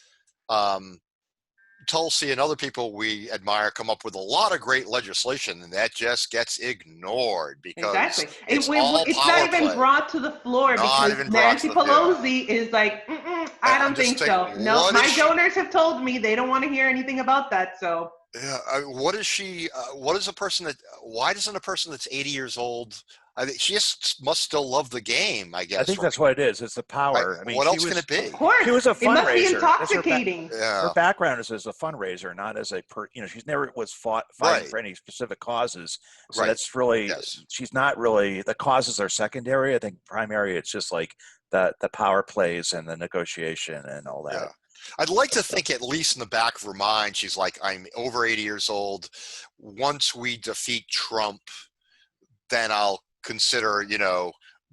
Tulsi and other people we admire come up with a lot of great legislation, and that just gets ignored because Exactly. it's all It's not power even play. brought to the floor Not because even brought to Nancy the, yeah. Pelosi is like, I I'm don't just think thinking, so. No, what is my she? donors have told me they don't want to hear anything about that. So Yeah, what is she? What is a person that? Why doesn't a person that's 80 years old? I think she just must still love the game. I guess. I think Right? that's what it is. It's the Right? power. I mean, What else can it of be? course, she was a it must be fundraiser. That's intoxicating. her Yeah. background is as a fundraiser, not as a she's never was fighting Right. for any specific causes. So Right. that's really, Yes. she's not really, the causes are secondary. I think primary, it's just like the power plays and the negotiation and all that. Yeah. I'd like to think at least in the back of her mind, she's like, I'm over 80 years old. Once we defeat Trump, then I'll consider,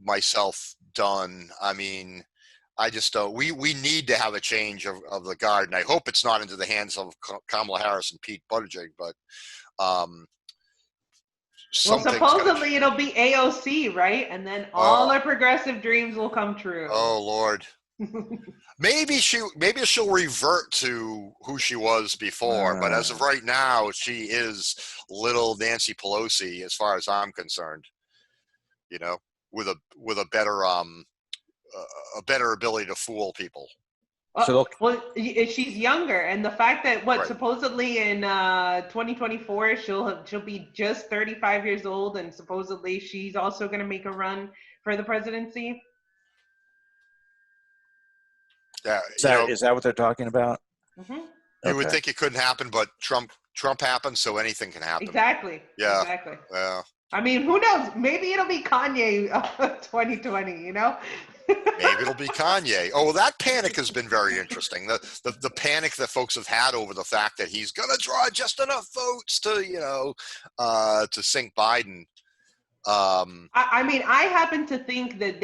myself done. I mean, I just don't. We need to have a change of the guard, and I hope it's not into the hands of Kamala Harris and Pete Buttigieg, but Well, something's going to. supposedly it'll be AOC, right? And then all our progressive dreams will come true. Oh Lord. Maybe she'll revert to who she was before, but as of right now, she is little Nancy Pelosi, as far as I'm concerned. With a better ability to fool people. Well, she's younger, and the fact that Right. supposedly in 2024 she'll be just 35 years old, and supposedly she's also going to make a run for the presidency. Yeah, Is that what they're talking about? Mm-hmm. You would think it couldn't happen, but Trump happened, so anything can happen. Exactly. Yeah. Exactly. Yeah. I mean, who knows? Maybe it'll be Kanye 2020. Maybe it'll be Kanye. Oh, well, that panic has been very interesting. The panic that folks have had over the fact that he's going to draw just enough votes to sink Biden. I mean, I happen to think that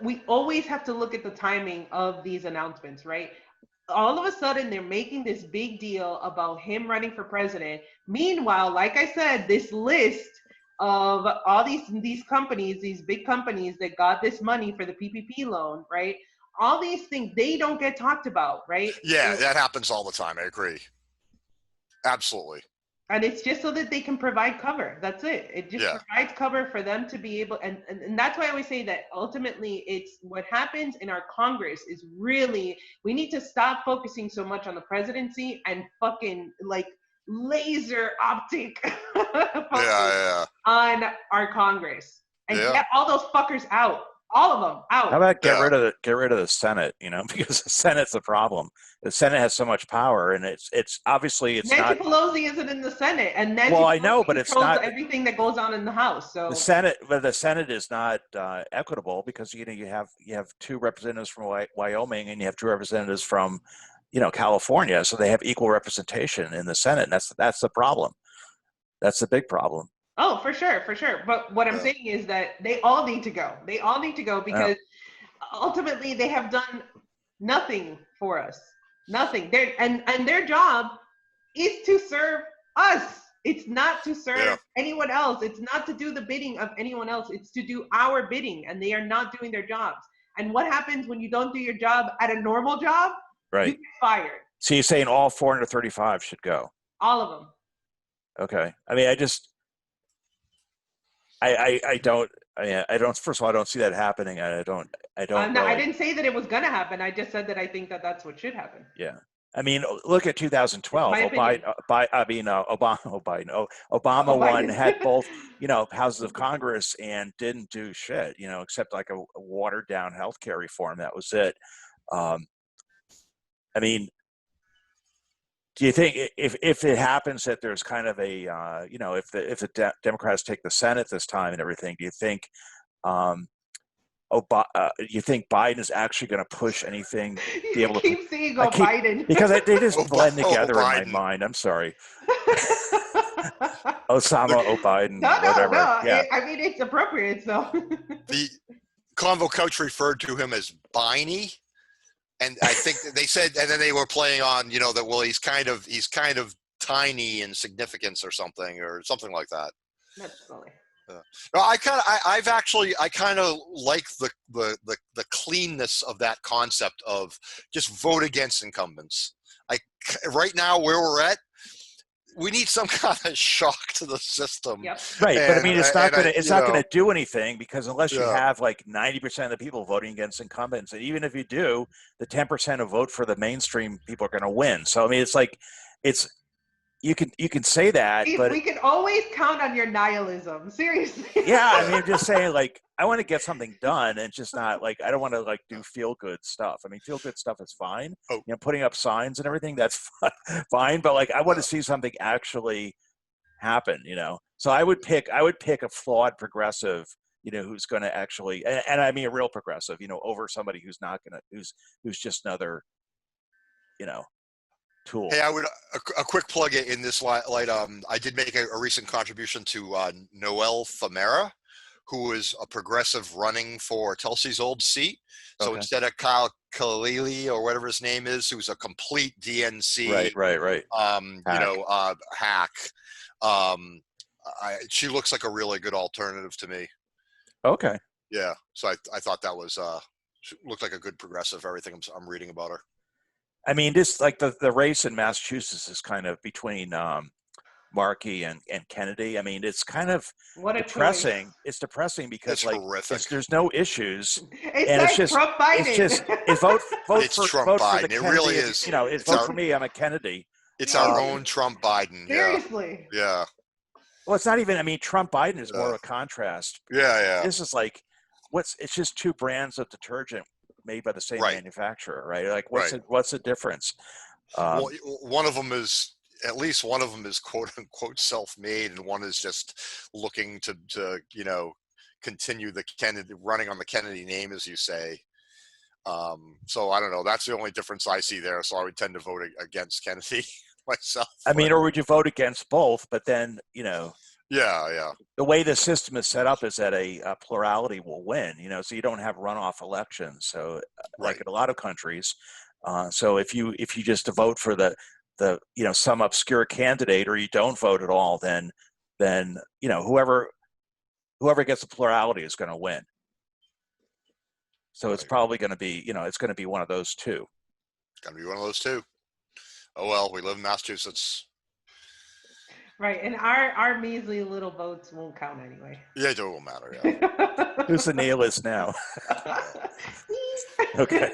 we always have to look at the timing of these announcements, right? All of a sudden, they're making this big deal about him running for president. Meanwhile, like I said, this list of all these companies, these big companies that got this money for the PPP loan, right? All these things, they don't get talked about, right? Yeah, that happens all the time. I agree. Absolutely. And it's just so that they can provide cover. That's it. It just provides cover for them to be able, and that's why I always say that ultimately it's what happens in our Congress is really, we need to stop focusing so much on the presidency and fucking like laser optic focus on our Congress and get all those fuckers out. All of them out. How about get rid of the Senate? Because the Senate's the problem. The Senate has so much power, and it's obviously it's Nancy not. Pelosi isn't in the Senate, and Nancy Well, I Pelosi know, but it's not everything that goes on in the House. So the Senate is not equitable because you have two representatives from Wyoming and you have two representatives from California, so they have equal representation in the Senate, and that's the problem. That's the big problem. Oh, for sure. But what I'm saying is that they all need to go. They all need to go because ultimately they have done nothing for us. Nothing. And their job is to serve us. It's not to serve anyone else. It's not to do the bidding of anyone else. It's to do our bidding, and they are not doing their jobs. And what happens when you don't do your job at a normal job? Right. You get fired. So you're saying all 435 should go? All of them. Okay. I mean, I don't. First of all, I don't see that happening. I don't. No, I didn't say that it was gonna happen. I just said that I think that that's what should happen. Yeah. I mean, look at 2012. Obama won, had both, houses of Congress, and didn't do shit, except like a watered down healthcare reform. That was it. I mean, do you think if it happens that there's kind of a if the Democrats take the Senate this time and everything, do you think you think Biden is actually going to push anything? Be You able to keep saying Biden. because they just blend together in my Biden. mind. I'm sorry, Osama, Biden, No, whatever. Yeah, I mean, it's appropriate. So The Convo Coach referred to him as Biney. And I think they said, and then they were playing on, that, well, he's kind of tiny in significance or something like that. that's silly. No, I kind of like the cleanness of that concept of just vote against incumbents. Right now where we're at, we need some kind of shock to the system. Yep. right. But I mean, it's not going to do anything because unless you Yeah. have like 90% of the people voting against incumbents, and even if you do, the 10% who vote for the mainstream people are going to win. So I mean, you can say that, Steve, but we can always count on your nihilism. Seriously. yeah, I mean, I'm just saying, like, I want to get something done and just not like, I don't want to like do feel good stuff. I mean, feel good stuff is fine. Oh. Putting up signs and everything, that's fine. But like, I want to see something actually happen, So I would pick a flawed progressive, who's going to actually, and I mean a real progressive, over somebody who's not going to, who's just another, tool. Hey, I would a quick plug in this light. I did make a recent contribution to Noel Famera, who is a progressive running for Tulsi's old seat. So Okay. instead of Kyle Khalili or whatever his name is, who's a complete DNC, Right. Hack. She looks like a really good alternative to me. Okay. Yeah. So I thought that was she looked like a good progressive. Everything I'm reading about her. I mean, this like the race in Massachusetts is kind of between Markey and Kennedy. I mean, it's kind of What a depressing. choice. It's depressing because It's like horrific. there's no issues, It's and like it's just Trump Biden. it's vote It's for Trump vote for Biden. the It Kennedy. really if is. it's It's vote our- for me. I'm a Kennedy. It's our own Trump Biden. Seriously. Yeah. Well, it's not even. I mean, Trump Biden is more Yeah. of a contrast. Yeah. This is like it's just two brands of detergent made by the same Right. manufacturer, right? Like Right. what's the difference? Well, one of them is at least one of them is quote unquote self-made, and one is just looking to continue the Kennedy running on the Kennedy name, as you say. So I don't know. That's the only difference I see there. So I would tend to vote against Kennedy myself. I mean, or would you vote against both? But then Yeah. the way the system is set up is that a plurality will win, so you don't have runoff elections. So like in a lot of countries, so if you just vote for the some obscure candidate or you don't vote at all, then whoever gets a plurality is going to win. So it's probably going to be it's going to be one of those two. It's going to be one of those two. Oh well, we live in Massachusetts. Right, and our measly little votes won't count anyway. Yeah, it won't matter. Yeah. Who's the nihilist now? Okay.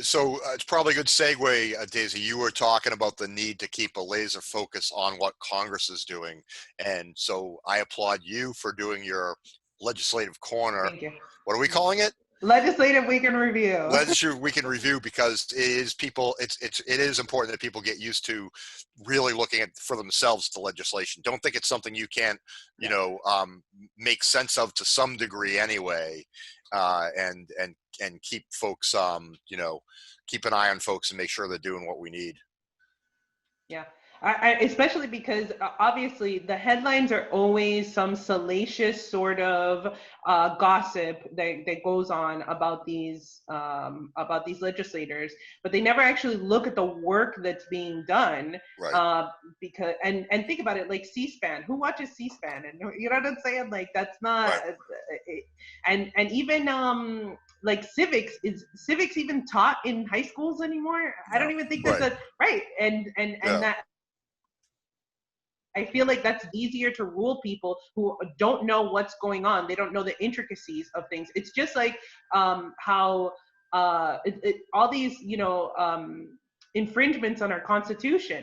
So it's probably a good segue, Daisy. You were talking about the need to keep a laser focus on what Congress is doing, and so I applaud you for doing your legislative corner. Thank you. What are we calling it? Legislative Week in Review. Legislative Week in Review, because it is important that people get used to really looking at for themselves the legislation. Don't think it's something you can't make sense of to some degree anyway, and keep folks keep an eye on folks and make sure they're doing what we need. Yeah. I especially because obviously the headlines are always some salacious sort of gossip that goes on about these legislators, but they never actually look at the work that's being done. Right. Because and think about it, like C-SPAN. Who watches C-SPAN? And you know what I'm saying? Like that's not. Right. And even like civics even taught in high schools anymore? I don't even think that's right. And that. I feel like that's easier to rule people who don't know what's going on. They don't know the intricacies of things. It's just like how all these, infringements on our Constitution.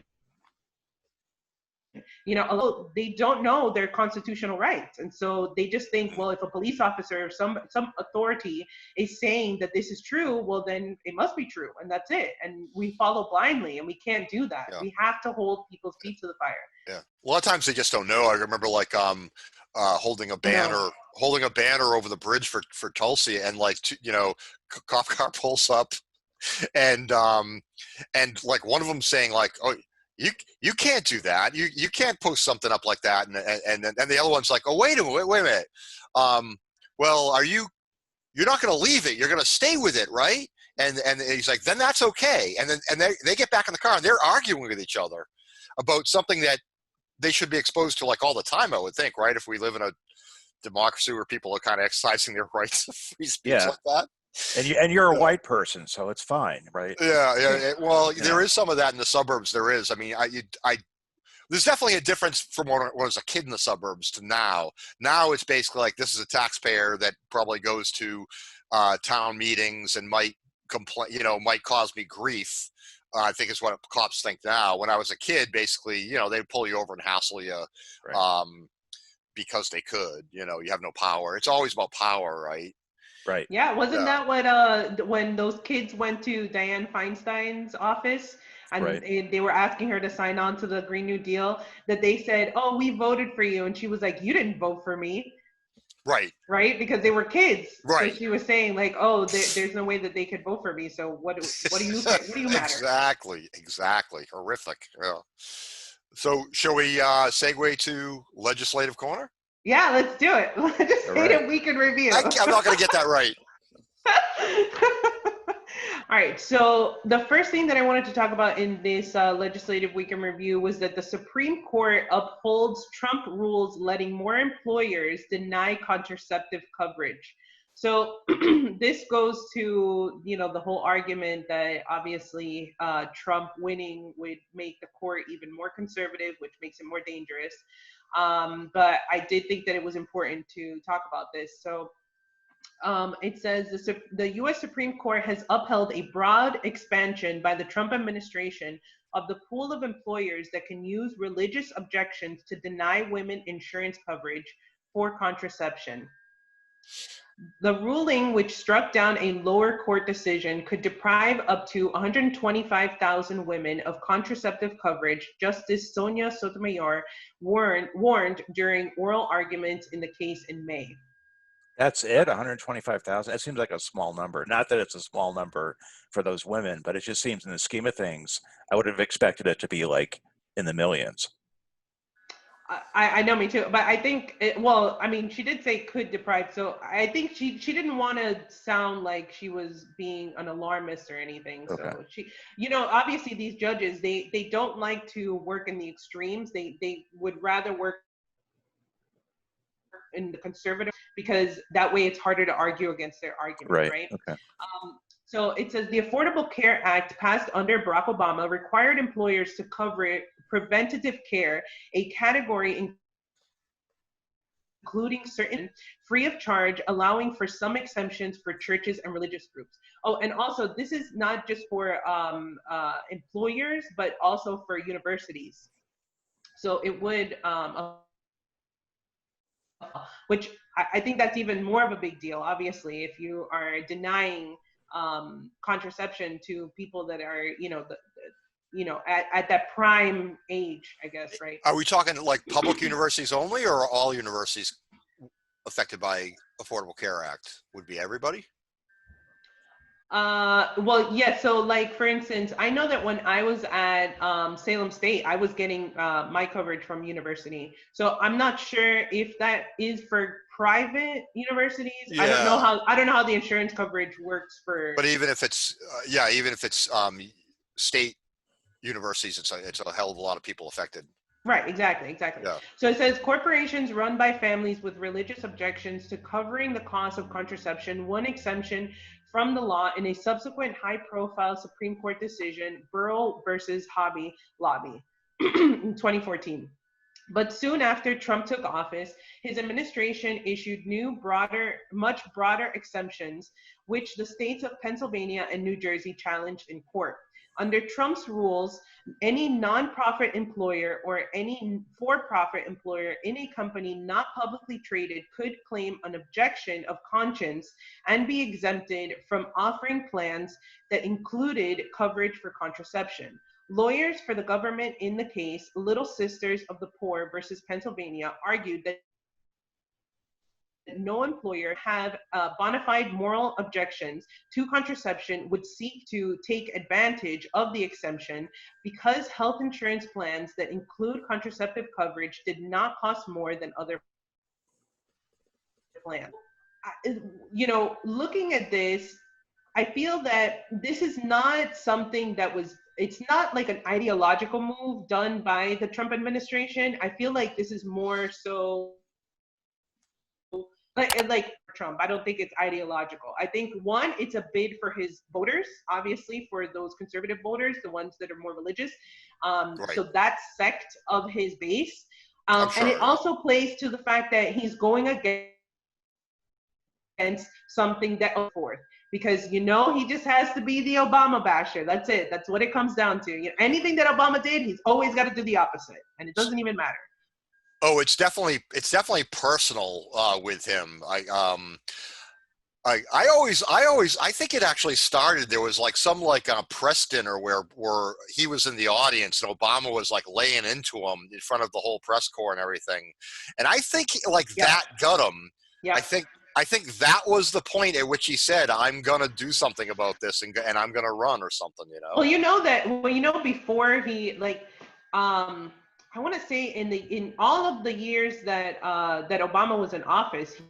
they don't know their constitutional rights, and so they just think, well, if a police officer or some authority is saying that this is true, well, then it must be true, and that's it. And we follow blindly, and we can't do that. Yeah. We have to hold people's feet to the fire. Yeah, a lot of times they just don't know. I remember like holding a banner over the bridge for Tulsi, and like cop car pulls up, and like one of them saying like, oh, you can't do that. You can't post something up like that. And the other one's like, oh, wait a minute. Well, you're not going to leave it. You're going to stay with it, right? And he's like, then that's okay. And then they get back in the car and they're arguing with each other about something that they should be exposed to like all the time, I would think, right? If we live in a democracy where people are kind of exercising their rights of free speech like that. And you're a white person, so it's fine, right? Yeah. Well, there is some of that in the suburbs. There is. I mean, there's definitely a difference from when I was a kid in the suburbs to now. Now it's basically like, this is a taxpayer that probably goes to town meetings and might complain, might cause me grief. I think is what cops think now. When I was a kid, basically, they'd pull you over and hassle you, right. Because they could. You have no power. It's always about power, right? Right. Yeah, wasn't that what when those kids went to Dianne Feinstein's office and right. they were asking her to sign on to the Green New Deal, that they said, "Oh, we voted for you," and she was like, "You didn't vote for me." Right. Right, because they were kids. Right. So she was saying like, "Oh, there's no way that they could vote for me. So what do you matter?" Exactly. Horrific. Yeah. So shall we segue to Legislative Corner? Yeah, let's do it. Legislative Week in Review. I'm not going to get that right. All right. So the first thing that I wanted to talk about in this Legislative Week in Review was that the Supreme Court upholds Trump rules letting more employers deny contraceptive coverage. So this goes to, the whole argument that obviously Trump winning would make the court even more conservative, which makes it more dangerous. But I did think that it was important to talk about this. So it says the U.S. Supreme Court has upheld a broad expansion by the Trump administration of the pool of employers that can use religious objections to deny women insurance coverage for contraception. The ruling, which struck down a lower court decision, could deprive up to 125,000 women of contraceptive coverage, Justice Sonia Sotomayor warned during oral arguments in the case in May. That's it, 125,000? It seems like a small number. Not that it's a small number for those women, but it just seems in the scheme of things, I would have expected it to be like in the millions. I know, me too. But I think, she did say could deprive. So I think she didn't want to sound like she was being an alarmist or anything. Okay. So she, obviously these judges, they don't like to work in the extremes. They would rather work in the conservative, because that way it's harder to argue against their argument, right? Okay. So it says the Affordable Care Act passed under Barack Obama required employers to cover preventative care, a category including certain free of charge, allowing for some exemptions for churches and religious groups. Oh, and also this is not just for employers, but also for universities. So it would, which I think that's even more of a big deal, obviously, if you are denying contraception to people that are, at that prime age, I guess, right? Are we talking like public universities only, or are all universities affected by Affordable Care Act? Would be everybody? Well, yeah. So like, for instance, I know that when I was at Salem State, I was getting my coverage from university. So I'm not sure if that is for private universities. Yeah. I don't know how the insurance coverage works for. But even if it's state universities, it's a hell of a lot of people affected. Right, exactly. Yeah. So it says corporations run by families with religious objections to covering the cost of contraception, one exemption from the law in a subsequent high-profile Supreme Court decision, Burrell versus Hobby Lobby, in 2014. But soon after Trump took office, his administration issued new, much broader exemptions, which the states of Pennsylvania and New Jersey challenged in court. Under Trump's rules, any nonprofit employer or any for-profit employer in a company not publicly traded could claim an objection of conscience and be exempted from offering plans that included coverage for contraception. Lawyers for the government in the case, Little Sisters of the Poor versus Pennsylvania, argued that no employer have bona fide moral objections to contraception would seek to take advantage of the exemption because health insurance plans that include contraceptive coverage did not cost more than other plans. You know, looking at this, I feel that this is not something that was, it's not like an ideological move done by the Trump administration. I feel like this is more so like Trump. I don't think it's ideological. I think one, it's a bid for his voters, obviously for those conservative voters, the ones that are more religious. Right. So that sect of his base. I'm sure, and it yeah. also plays to the fact that he's going against something that forth. Because, you know, he just has to be the Obama basher. That's it. That's what it comes down to. You know, anything that Obama did, he's always got to do the opposite. And it doesn't even matter. Oh, it's definitely personal with him. I think it actually started. There was like some press dinner where he was in the audience and Obama was like laying into him in front of the whole press corps and everything. And I think that got him. Yeah. I think that was the point at which he said, "I'm gonna do something about this and I'm gonna run or something." You know. Well, you know that. Well, you know, before he I want to say in all of the years that that Obama was in office,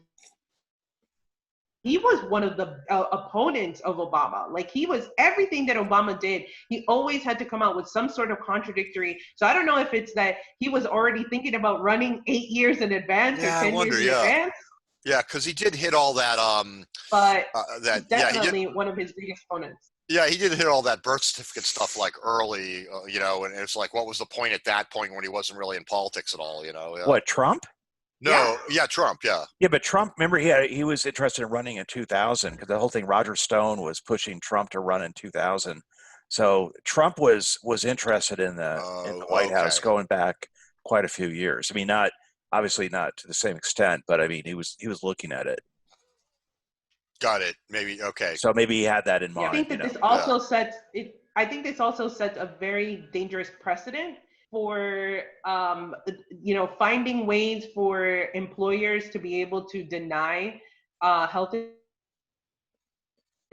he was one of the opponents of Obama. Like, he was, everything that Obama did, he always had to come out with some sort of contradictory. So I don't know if it's that he was already thinking about running 8 years in advance or 10 years in advance. Yeah, because he did hit all that. But that definitely one of his biggest opponents. Yeah, he did hit all that birth certificate stuff like early, you know, and it's like, what was the point at that point when he wasn't really in politics at all, you know? What, Trump? No, yeah, Trump, yeah. Yeah, but Trump, remember, he was interested in running in 2000 because the whole thing, Roger Stone was pushing Trump to run in 2000. So Trump was interested in the White House going back quite a few years. I mean, obviously not to the same extent, but I mean, he was looking at it. Got it. Maybe. Okay. So maybe he had that in mind. I think that this also sets it. I think this also sets a very dangerous precedent for, you know, finding ways for employers to be able to deny health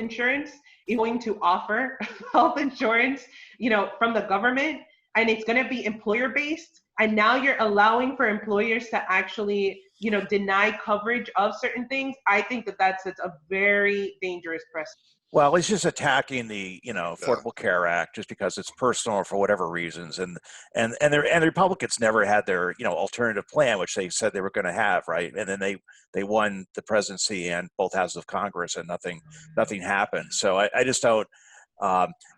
insurance. You're going to offer health insurance, you know, from the government, and it's going to be employer based. And now you're allowing for employers to actually, you know, deny coverage of certain things. I think that that's a very dangerous precedent. Well, it's just attacking the, you know, Affordable Care Act just because it's personal or for whatever reasons, and the Republicans never had their, you know, alternative plan, which they said they were going to have, right? And then they won the presidency and both houses of Congress, and nothing happened. So I just don't.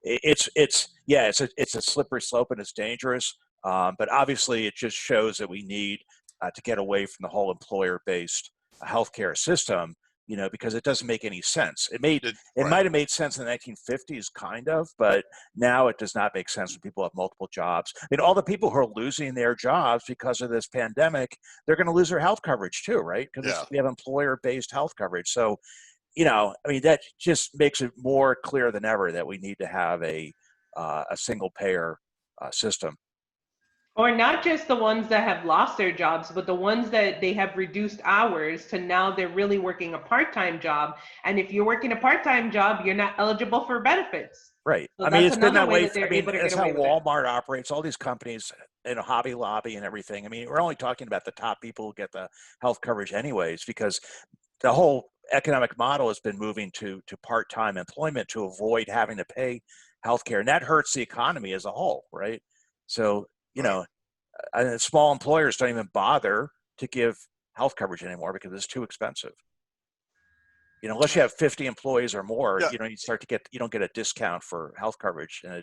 It's a slippery slope and it's dangerous. But obviously, it just shows that we need to get away from the whole employer-based healthcare system, you know, because it doesn't make any sense. It might have made sense in the 1950s, kind of, but now it does not make sense when people have multiple jobs. I mean, all the people who are losing their jobs because of this pandemic, they're going to lose their health coverage too, right? Because we have employer-based health coverage. So, you know, I mean, that just makes it more clear than ever that we need to have a single-payer system. Or not just the ones that have lost their jobs, but the ones that they have reduced hours to now they're really working a part-time job. And if you're working a part-time job, you're not eligible for benefits. Right. So I mean, it's been that way. I mean, that's how Walmart operates. All these companies, you know, Hobby Lobby and everything. I mean, we're only talking about the top people who get the health coverage anyways, because the whole economic model has been moving to part-time employment to avoid having to pay healthcare. And that hurts the economy as a whole, right? So, you know, small employers don't even bother to give health coverage anymore because it's too expensive. You know, unless you have 50 employees or more, you know, you don't get a discount for health coverage, and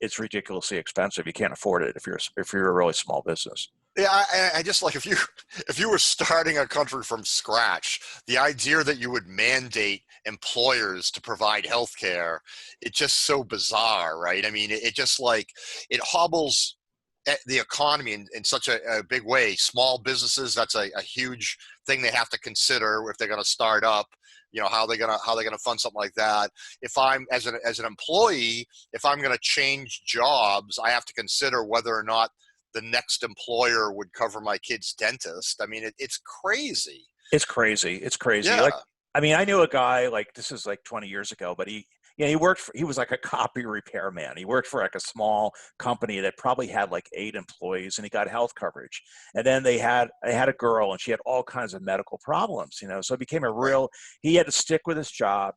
it's ridiculously expensive. You can't afford it if you're a really small business. Yeah, I just like if you were starting a country from scratch, the idea that you would mandate employers to provide health care. It's just so bizarre, right? I mean, it just like, it hobbles the economy in such a big way. Small businesses, that's a huge thing they have to consider if they're going to start up. You know, how they gonna fund something like that. If I'm as an employee, if I'm going to change jobs, I have to consider whether or not the next employer would cover my kid's dentist. I mean, it's crazy. It's crazy. It's crazy. Yeah. Like, I mean, I knew a guy, like, this is like 20 years ago, but he was like a copy repairman. He worked for like a small company that probably had like 8 employees, and he got health coverage. And then they had a girl, and she had all kinds of medical problems, you know, so it became a real, he had to stick with his job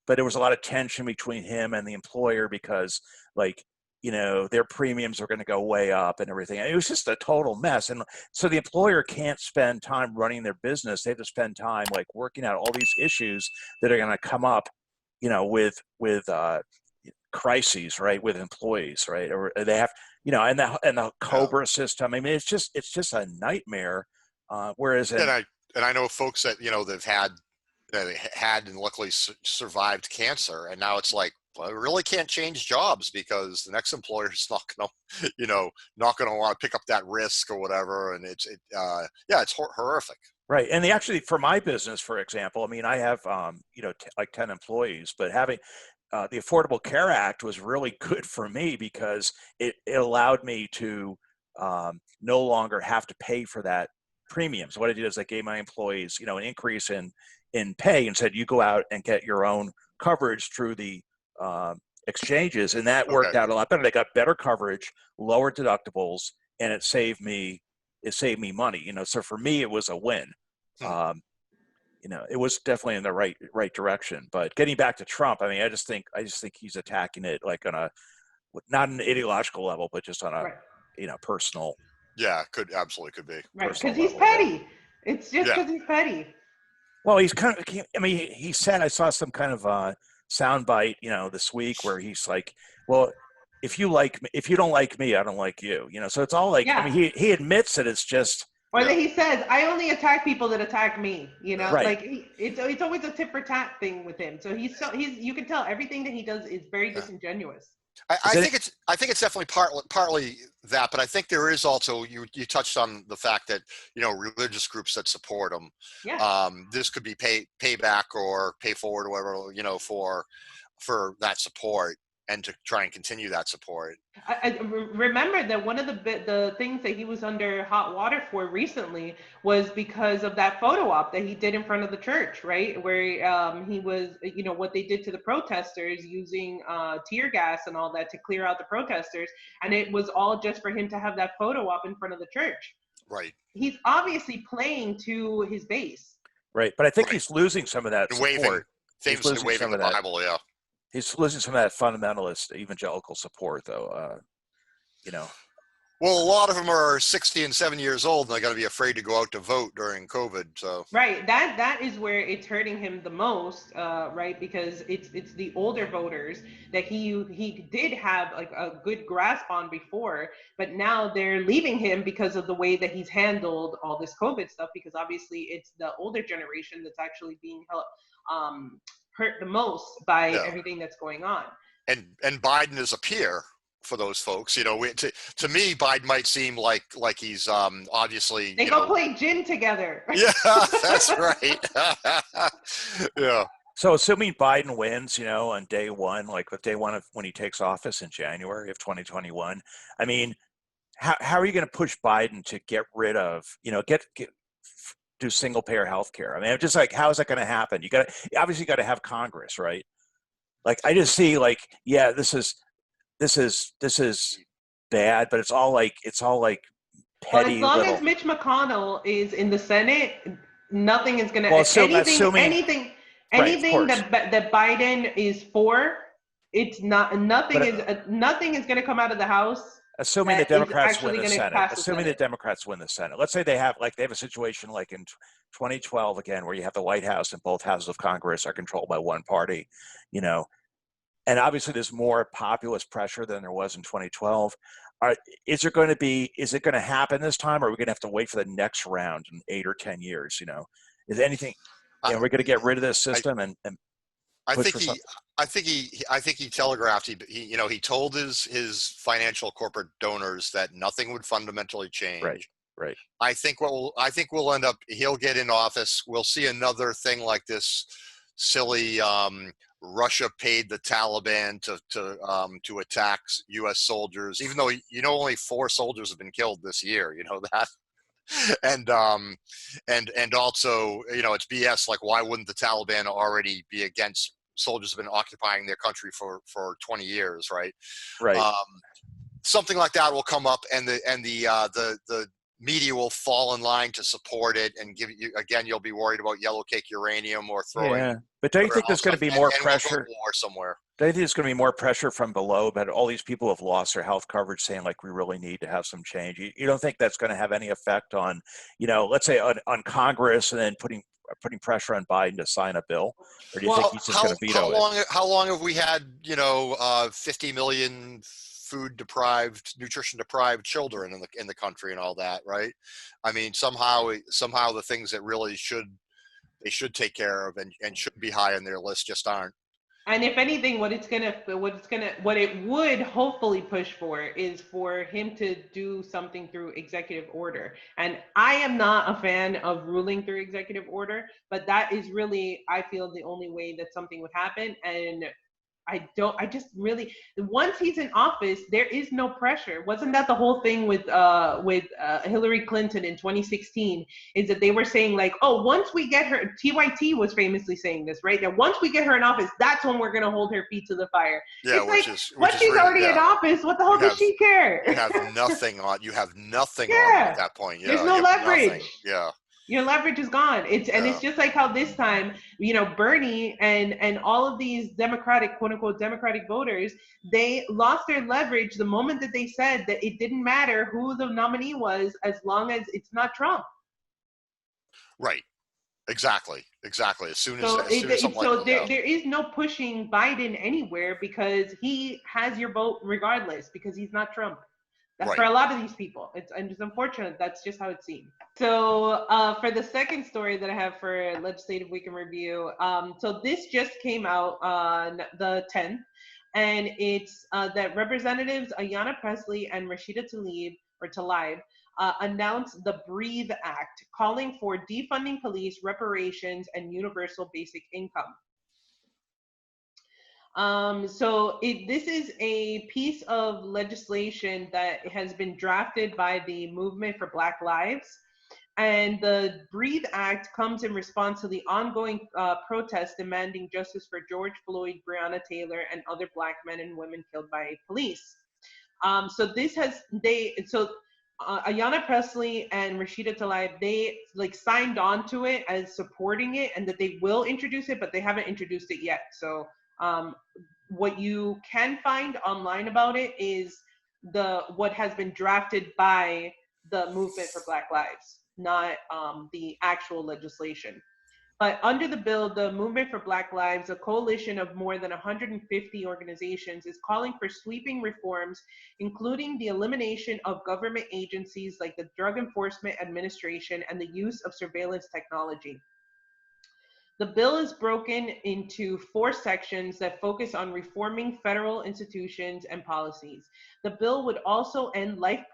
but there was a lot of tension between him and the employer because, like, you know, their premiums are going to go way up and everything. And it was just a total mess. And so the employer can't spend time running their business. They have to spend time like working out all these issues that are going to come up, you know, with crises, right, with employees, right? Or they have, you know, and the COBRA system. I mean, it's just a nightmare. Whereas, and I know folks that, you know, they've had and luckily survived cancer, and now it's like, well, I really can't change jobs because the next employer is not going to, you know, not going to want to pick up that risk or whatever. And it's horrific. Right. And actually, for my business, for example, I mean, I have, you know, like 10 employees, but having the Affordable Care Act was really good for me because it allowed me to no longer have to pay for that premium. So what I did is I gave my employees, you know, an increase in pay and said, you go out and get your own coverage through the exchanges, and that worked out a lot better. They got better coverage, lower deductibles, and it saved me money. You know, so for me, it was a win. You know, it was definitely in the right direction. But getting back to Trump, I mean, I just think he's attacking it like on a not an ideological level, but just on a you know, personal. Yeah, absolutely could be. Right, because he's petty. Yeah. It's just because he's petty. Well, he's kind of, I mean, he said, I saw some kind of soundbite, you know, this week where he's like, well, if you don't like me, I don't like you, you know, so it's all like, I mean, he admits that it's just. Or that he says, I only attack people that attack me, you know, right. Like it's always a tit for tat thing with him. So he's you can tell everything that he does is very disingenuous. I think it's definitely partly that, but I think there is also, you touched on the fact that, you know, religious groups that support him, this could be payback or pay forward or whatever, you know, for that support and to try and continue that support. I remember that one of the things that he was under hot water for recently was because of that photo op that he did in front of the church, right? Where he was, you know, what they did to the protesters using tear gas and all that to clear out the protesters. And it was all just for him to have that photo op in front of the church. Right. He's obviously playing to his base. Right. But I think he's losing some of that support. Famously waving the Bible, yeah. He's losing some of that fundamentalist evangelical support, though. You know. Well, a lot of them are 60 and 70 years old, and they got to be afraid to go out to vote during COVID. So right, that is where it's hurting him the most, right? Because it's the older voters that he did have like a good grasp on before, but now they're leaving him because of the way that he's handled all this COVID stuff. Because obviously, it's the older generation that's actually being hurt the most by everything that's going on. And Biden is a peer for those folks, you know. To me, Biden might seem like he's obviously they go play gin together. Yeah, that's right. Yeah. So assuming Biden wins, you know, on day one, like with day one of when he takes office in January of 2021, I mean, how are you going to push Biden to get rid of, you know, do single payer healthcare? I mean, I'm just like, how is that going to happen? You obviously got to have Congress, right? Like, I just see like, yeah, this is bad, but it's all like petty. Well, as long as Mitch McConnell is in the Senate, nothing is going to anything that Biden is for. It's not nothing is going to come out of the House. Assuming the Democrats win the Senate. Let's say they have a situation like in 2012 again, where you have the White House and both houses of Congress are controlled by one party, you know, and obviously there's more populist pressure than there was in 2012. Is it going to happen this time, or are we going to have to wait for the next round in 8 or 10 years? You know, is anything? and we're going to get rid of this system and I push think for he, something. I think he telegraphed. He told his financial corporate donors that nothing would fundamentally Right, change. right. I think we'll end up. He'll get in office. We'll see another thing like this silly. Russia paid the Taliban to attack U.S. soldiers, even though only 4 soldiers have been killed this year. You know that. And also it's BS. Like, why wouldn't the Taliban already be against soldiers who have been occupying their country for 20 years, right? Right. Something like that will come up, and the media will fall in line to support it, and give you again. You'll be worried about yellow cake uranium or throwing. Yeah, but don't you think there's going to be more pressure? We'll go to war somewhere. Do you think there's going to be more pressure from below? But all these people have lost their health coverage, saying like we really need to have some change. You don't think that's going to have any effect on, let's say on Congress, and then putting pressure on Biden to sign a bill, or do you think he's just going to veto it? How long have we had 50 million food deprived, nutrition deprived children in the country and all that, right? I mean, somehow the things that really they should take care of and should be high on their list just aren't. And if anything, what it would hopefully push for is for him to do something through executive order. And I am not a fan of ruling through executive order, but that is really, I feel, the only way that something would happen. And I just really, once he's in office, there is no pressure. Wasn't that the whole thing with Hillary Clinton in 2016, is that they were saying like, oh, once we get her, TYT was famously saying this, right? That once we get her in office, that's when we're going to hold her feet to the fire. Yeah, once she's already in office, what the hell does she care? You have nothing on you at that point. Yeah, there's no leverage. Nothing. Yeah. Your leverage is gone. It's just like how this time, Bernie and all of these Democratic, quote unquote, Democratic voters, they lost their leverage the moment that they said that it didn't matter who the nominee was as long as it's not Trump. Right. Exactly. As soon as there is no pushing Biden anywhere because he has your vote regardless because he's not Trump. That's right. For a lot of these people. It's unfortunate. That's just how it seems. So for the second story that I have for Legislative Week in Review, so this just came out on the 10th, and it's that Representatives Ayanna Pressley and Rashida Tlaib announced the BREATHE Act, calling for defunding police, reparations, and universal basic income. This is a piece of legislation that has been drafted by the Movement for Black Lives. And the BREATHE Act comes in response to the ongoing protests demanding justice for George Floyd, Breonna Taylor, and other Black men and women killed by police. Ayanna Pressley and Rashida Tlaib, they signed on to it as supporting it and that they will introduce it, but they haven't introduced it yet. So what you can find online about it is what has been drafted by the Movement for Black Lives, not the actual legislation. But under the bill, the Movement for Black Lives, a coalition of more than 150 organizations, is calling for sweeping reforms, including the elimination of government agencies like the Drug Enforcement Administration and the use of surveillance technology. The bill is broken into 4 sections that focus on reforming federal institutions and policies. The bill would also end life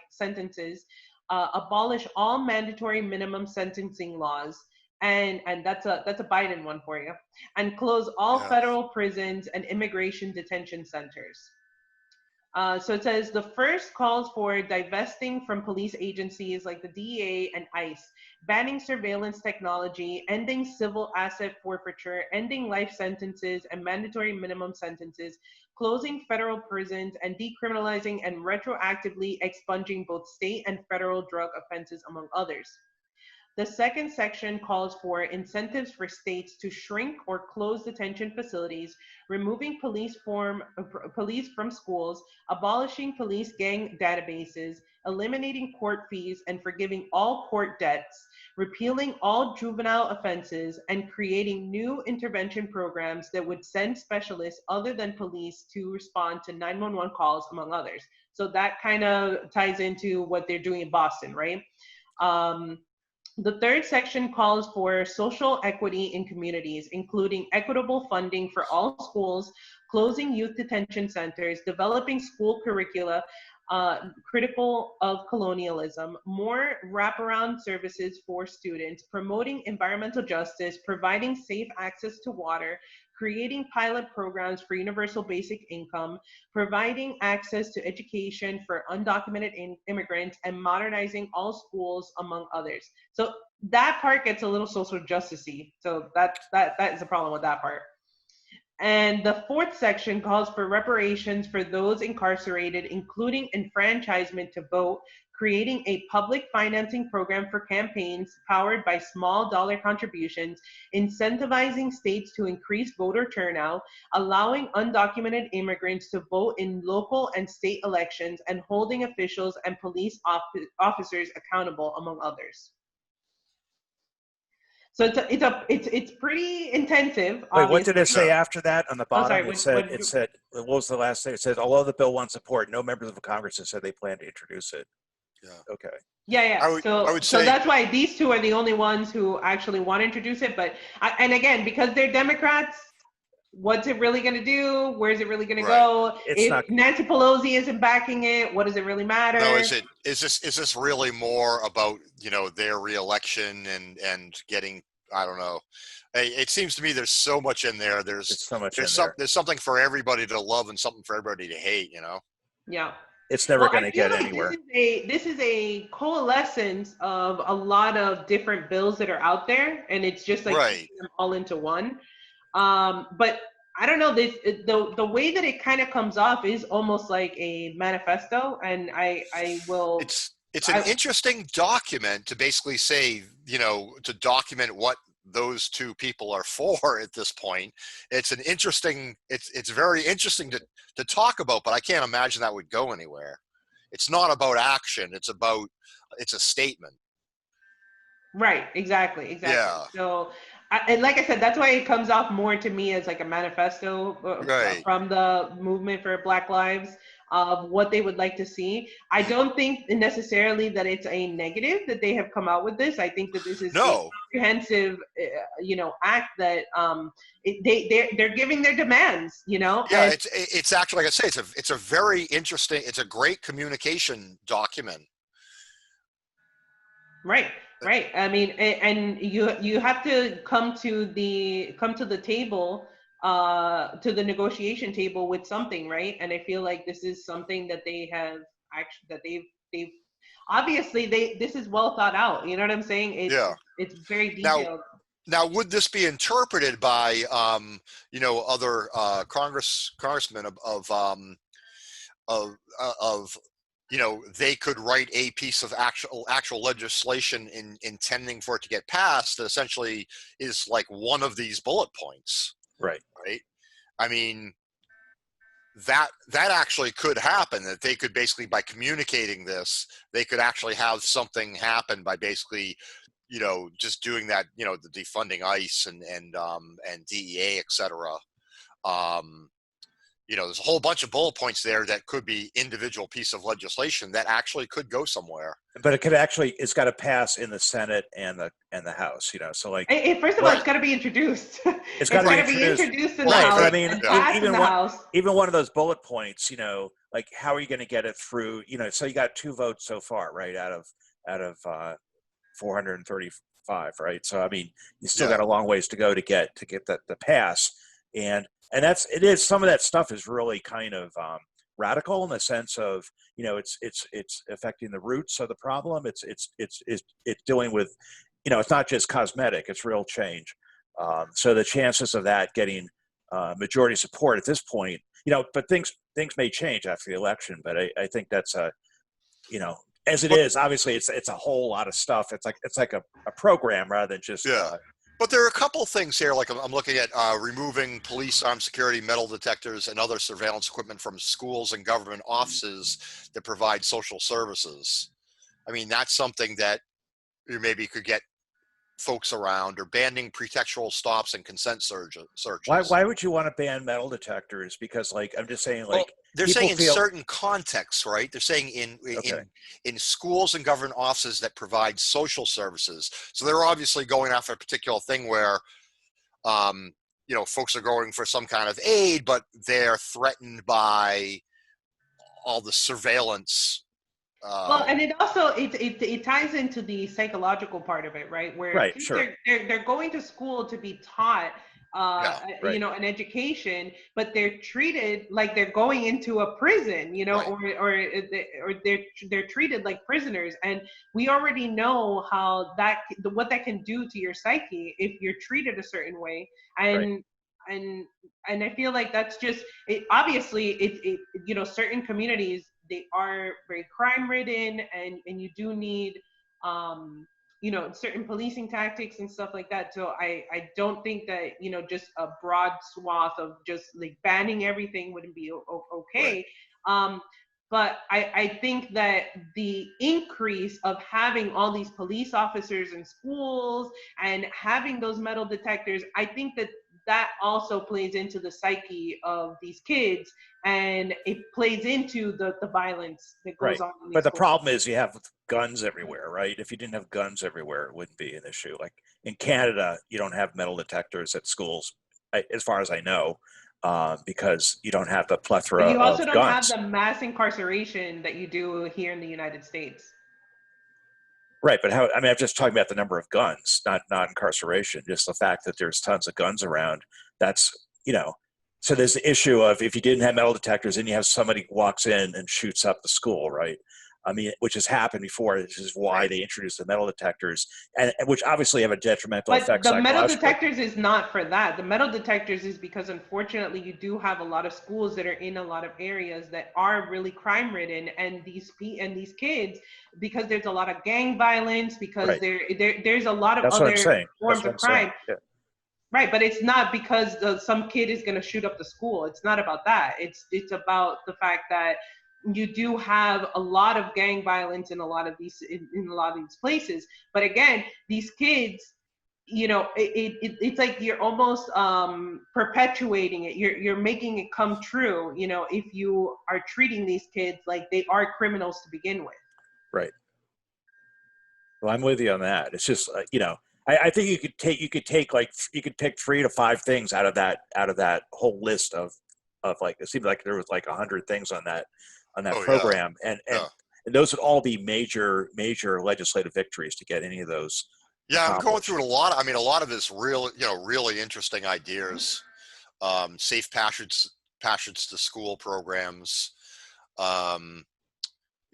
sentences, abolish all mandatory minimum sentencing laws, and that's a Biden one for you, and close all federal prisons and immigration detention centers. So it says the first calls for divesting from police agencies like the DEA and ICE, banning surveillance technology, ending civil asset forfeiture, ending life sentences and mandatory minimum sentences, closing federal prisons, and decriminalizing and retroactively expunging both state and federal drug offenses, among others. The second section calls for incentives for states to shrink or close detention facilities, removing police from schools, abolishing police gang databases, eliminating court fees and forgiving all court debts, repealing all juvenile offenses, and creating new intervention programs that would send specialists other than police to respond to 911 calls, among others. So that kind of ties into what they're doing in Boston, right? The third section calls for social equity in communities, including equitable funding for all schools, closing youth detention centers, developing school curricula critical of colonialism, more wraparound services for students, promoting environmental justice, providing safe access to water, creating pilot programs for universal basic income, providing access to education for undocumented immigrants, and modernizing all schools, among others. So that part gets a little social justice-y. So that is a problem with that part. And the fourth section calls for reparations for those incarcerated, including enfranchisement to vote, creating a public financing program for campaigns powered by small dollar contributions, incentivizing states to increase voter turnout, allowing undocumented immigrants to vote in local and state elections, and holding officials and police officers accountable, among others. So it's pretty intensive. Wait, what did it obviously. say after that on the Oh, bottom? sorry, It said, what was the last thing? It said, although the bill won support, no members of Congress have said they plan to introduce it. Yeah. Okay. Yeah. I would So say that's why these two are the only ones who actually want to introduce it. But and again, because they're Democrats, what's it really going to do? Where's it really going to go? If Nancy Pelosi isn't backing it, what does it really matter? No, is this really more about, you know, their reelection and getting, I don't know. It seems to me there's so much in there. There's something for everybody to love and something for everybody to hate, you know? Yeah. It's never going to get anywhere. This is a coalescence of a lot of different bills that are out there, and it's just like putting them all into one. But I don't know, the way that it kind of comes off is almost like a manifesto, and I will. It's an interesting document to basically say, you know, to document what those two people are for at this point. It's very interesting to talk about, but I can't imagine that would go anywhere. It's not about action. It's a statement. Right. Exactly. Yeah. So, and like I said, that's why it comes off more to me as like a manifesto from the movement for Black Lives of what they would like to see. I don't think necessarily that it's a negative that they have come out with this. I think that this is a comprehensive, act that they're giving their demands. Yeah, and it's actually, like I say, it's a very interesting. It's a great communication document. Right. I mean, and you have to come to the table, to the negotiation table with something, right? And I feel like this is something that they have they've obviously this is well thought out. You know what I'm saying? It's very detailed. Now, would this be interpreted by other congressmen of they could write a piece of actual legislation intending for it to get passed that essentially is like one of these bullet points. Right. I mean, that actually could happen, that they could basically, by communicating this, they could actually have something happen by basically, just doing that, the defunding ICE and DEA, et cetera. There's a whole bunch of bullet points there that could be individual piece of legislation that actually could go somewhere. But it's got to pass in the Senate and the House, So like, first of all, it's got to be introduced. It's got to be introduced in the House. But I mean, House. Even one of those bullet points, like how are you going to get it through? So you got 2 votes so far, right? Out of 435, right? So I mean, you still got a long ways to go to get that to pass, and some of that stuff is really kind of radical in the sense of it's affecting the roots of the problem. It's dealing with it's not just cosmetic, it's real change. So the chances of that getting majority support at this point, but things may change after the election. But I think that's as it is, obviously it's a whole lot of stuff. It's like a program rather than just But there are a couple things here, like I'm looking at removing police armed security metal detectors and other surveillance equipment from schools and government offices that provide social services. I mean, that's something that you maybe could get folks around, or banning pretextual stops and consent searches. Why would you want to ban metal detectors? Because like, I'm just saying, like, Well, they're people saying in feel, certain contexts, right? They're saying okay, in schools and government offices that provide social services. So they're obviously going after a particular thing where, you know, folks are going for some kind of aid, but they're threatened by all the surveillance. Well, and it also it ties into the psychological part of it, right? Where right, kids sure, they're going to school to be taught, Yeah, right, an education, but they're treated like they're going into a prison, right, or they're treated like prisoners, and we already know how what that can do to your psyche if you're treated a certain way, right, and and and I feel like that's just it. Obviously, certain communities, they are very crime ridden, and you do need certain policing tactics and stuff like that. So I don't think that just a broad swath of just like banning everything wouldn't be right. okay. But I think that the increase of having all these police officers in schools and having those metal detectors, I think that also plays into the psyche of these kids, and it plays into the violence that goes right. on in But these the schools. problem is you have guns everywhere, right? If you didn't have guns everywhere, it wouldn't be an issue. Like in Canada, you don't have metal detectors at schools, as far as I know, because you don't have the But plethora you also of don't have guns. the mass incarceration that you do here in the United States. Right, but how? I mean, I'm just talking about the number of guns, not incarceration. Just the fact that there's tons of guns around. That's you know. So there's the issue of if you didn't have metal detectors and you have somebody walks in and shoots up the school, right? I mean, which has happened before. This is why Right. they introduced the metal detectors, and which obviously have a detrimental But effect the metal psychologically. detectors is not for that. The metal detectors is because unfortunately you do have a lot of schools that are in a lot of areas that are really crime ridden, and these kids, because there's a lot of gang violence, because Right. there's a lot of That's what I'm other saying. That's forms what of I'm saying. crime. Yeah. Right, but it's not because some kid is going to shoot up the school. It's not about that. It's about the fact that you do have a lot of gang violence in a lot of these in a lot of these places. But again, these kids, it's like you're almost perpetuating it. You're making it come true. If you are treating these kids like they are criminals to begin with. Right. Well, I'm with you on that. It's just I think you could pick 3 to 5 things out of that whole list of like it seemed like there was like 100 things on that Oh yeah, program, and yeah. those would all be major legislative victories to get any of those Yeah, I'm going through accomplished. it a lot. I mean, a lot of this really interesting ideas. Safe passage to school programs. Um,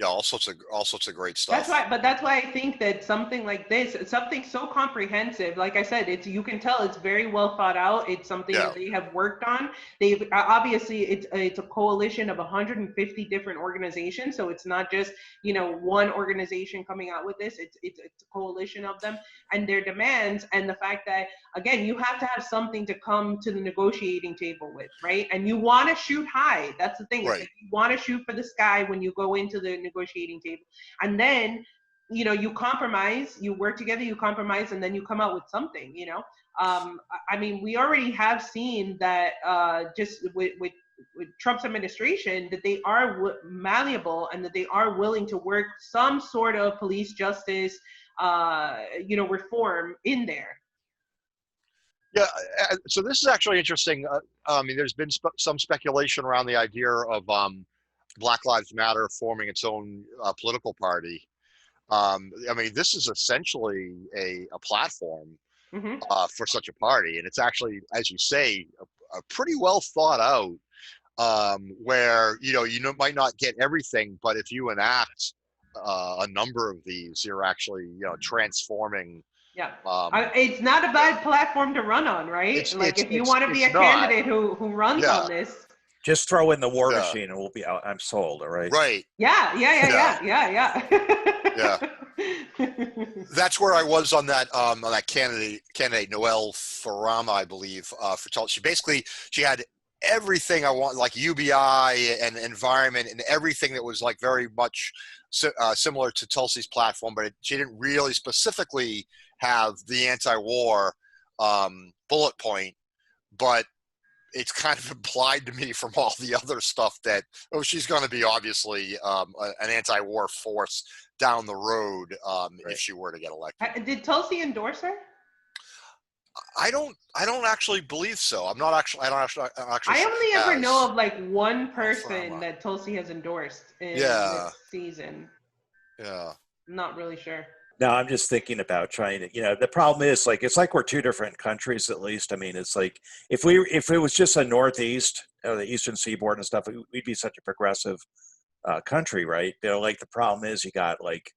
yeah, all sorts of great stuff. That's why I think that something like this, something so comprehensive, like I said, you can tell it's very well thought out. It's something Yeah, that they have worked on. They've obviously it's a coalition of 150 different organizations, so it's not just one organization coming out with this. It's a coalition of them, and their demands, and the fact that again you have to have something to come to the negotiating table with, right? And you want to shoot high. That's the thing. It's right. like you want to shoot for the sky when you go into the negotiating table, and then you compromise, you work together, you compromise, and then you come out with something. I mean, we already have seen that just with Trump's administration, that they are malleable and that they are willing to work some sort of police justice reform in there. Yeah, so this is actually interesting. I mean, there's been some speculation around the idea of Black Lives Matter forming its own political party. I mean, this is essentially a platform Mm-hmm. for such a party, and it's actually, as you say, a pretty well thought out. Where might not get everything, but if you enact a number of these, you're actually transforming. Yeah. Um, It's not a bad platform to run on, right? it's Like it's if you it's want to be it's a not. candidate who runs Yeah, on this. Just throw in the war yeah, machine and we'll be out. I'm sold. All right. right. Yeah, Yeah, yeah. yeah. That's where I was on that candidate Noelle Farama, I believe, for Tulsi. She had everything I want, like UBI and environment and everything that was like very much similar to Tulsi's platform, but she didn't really specifically have the anti-war bullet point, but it's kind of implied to me from all the other stuff that, oh, she's going to be obviously an anti-war force down the road if she were to get elected. Did Tulsi endorse her? I don't actually believe so. I'm not actually. I don't actually. I only ever know of like one From, person that Tulsi has endorsed in Yeah. this season. Yeah. I'm not really sure. No, I'm just thinking about trying to, the problem is like, it's like we're two different countries at least. I mean, it's like if it was just a Northeast, the Eastern Seaboard and stuff, we'd be such a progressive country, right? Like the problem is you got like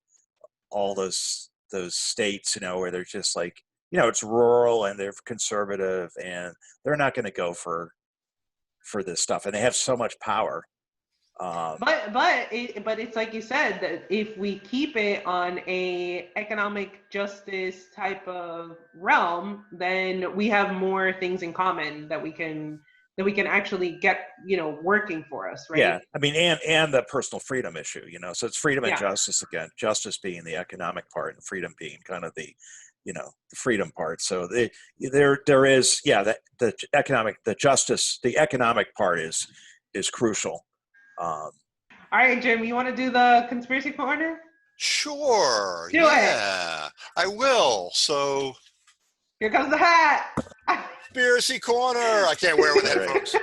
all those states, where they're just like, it's rural and they're conservative and they're not going to go for this stuff, and they have so much power. But it's like you said, that if we keep it on a economic justice type of realm, then we have more things in common that we can actually get working for us, right? Yeah, I mean, and the personal freedom issue, so it's freedom and Yeah. justice again. Justice being the economic part, and freedom being kind of the the freedom part. So there is, the economic part is crucial. All right, Jim, you want to do the conspiracy corner? Sure. Do it. I will. So, Here comes the hat. conspiracy corner. I can't wear it with headphones.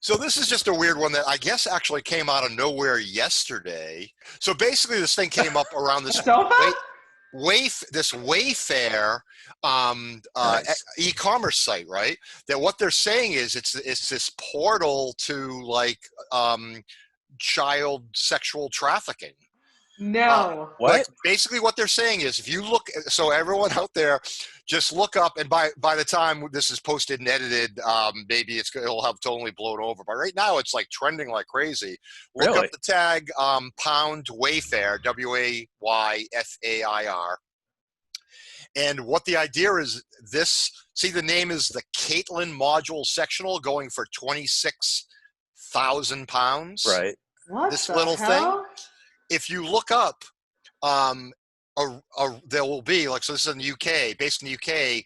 So this is just a weird one that I guess actually came out of nowhere yesterday. So basically, this thing came up around this Sofa? this Wayfair Nice. e-commerce site, right? That what they're saying is it's this portal to like child sexual trafficking. No. What? Like basically what they're saying is if you look, so everyone out there, just look up, and by the time this is posted and edited, maybe it'll have totally blown over. But right now it's like trending like crazy. Look Really? up the tag pound Wayfair, WAYFAIR. And what the idea is, the name is the Caitlin Module Sectional, going for £26,000. Right. What This the little hell? If you look up, there will be like, so this is in the UK, based in the UK.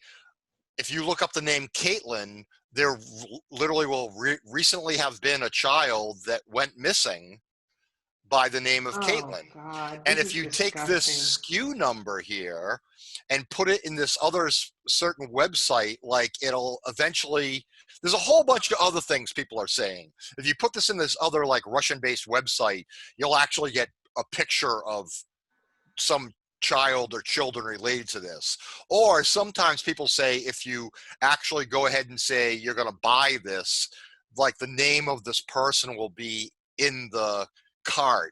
If you look up the name Caitlin, there literally will recently have been a child that went missing by the name of Caitlin. God, And this if is you take this disgusting. SKU number here and put it in this other certain website, like it'll eventually, there's a whole bunch of other things people are saying. If you put this in this other like Russian-based website, you'll actually get a picture of some child or children related to this. Or sometimes people say if you actually go ahead and say you're going to buy this, like the name of this person will be in the cart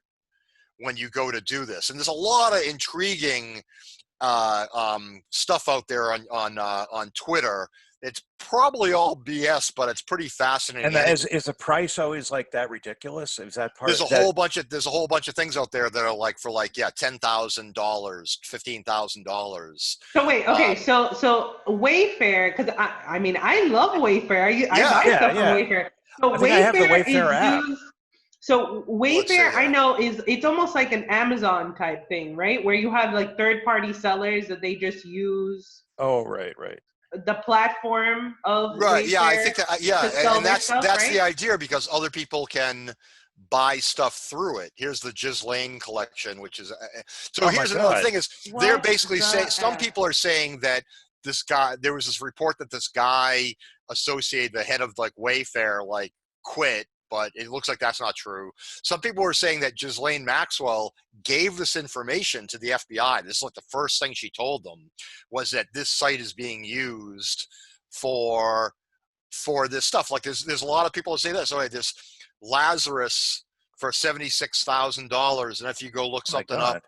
when you go to do this. And there's a lot of intriguing stuff out there on Twitter. It's probably all BS, but it's pretty fascinating. And is the price always like that ridiculous? Is that part? There's a whole bunch of things out there that are like for like $10,000, $15,000. So wait, okay, so Wayfair, because I mean I love Wayfair. I buy stuff from Wayfair. So I think I have the Wayfair app. So Wayfair, I know it's almost like an Amazon type thing, right? Where you have like third-party sellers that they just use. Oh, right. The platform of right. Wayfair, Yeah, I think that. Yeah, and that's right? the idea, because other people can buy stuff through it. Here's the Ghislaine collection, which is so. Here's another thing: is they're basically saying, some people are saying that this guy. There was this report that this guy associated, the head of like Wayfair, like quit. But it looks like that's not true. Some people were saying that Ghislaine Maxwell gave this information to the FBI. This is like the first thing she told them, was that this site is being used for this stuff. Like there's a lot of people that say that. So this Lazarus for $76,000, and if you go look something up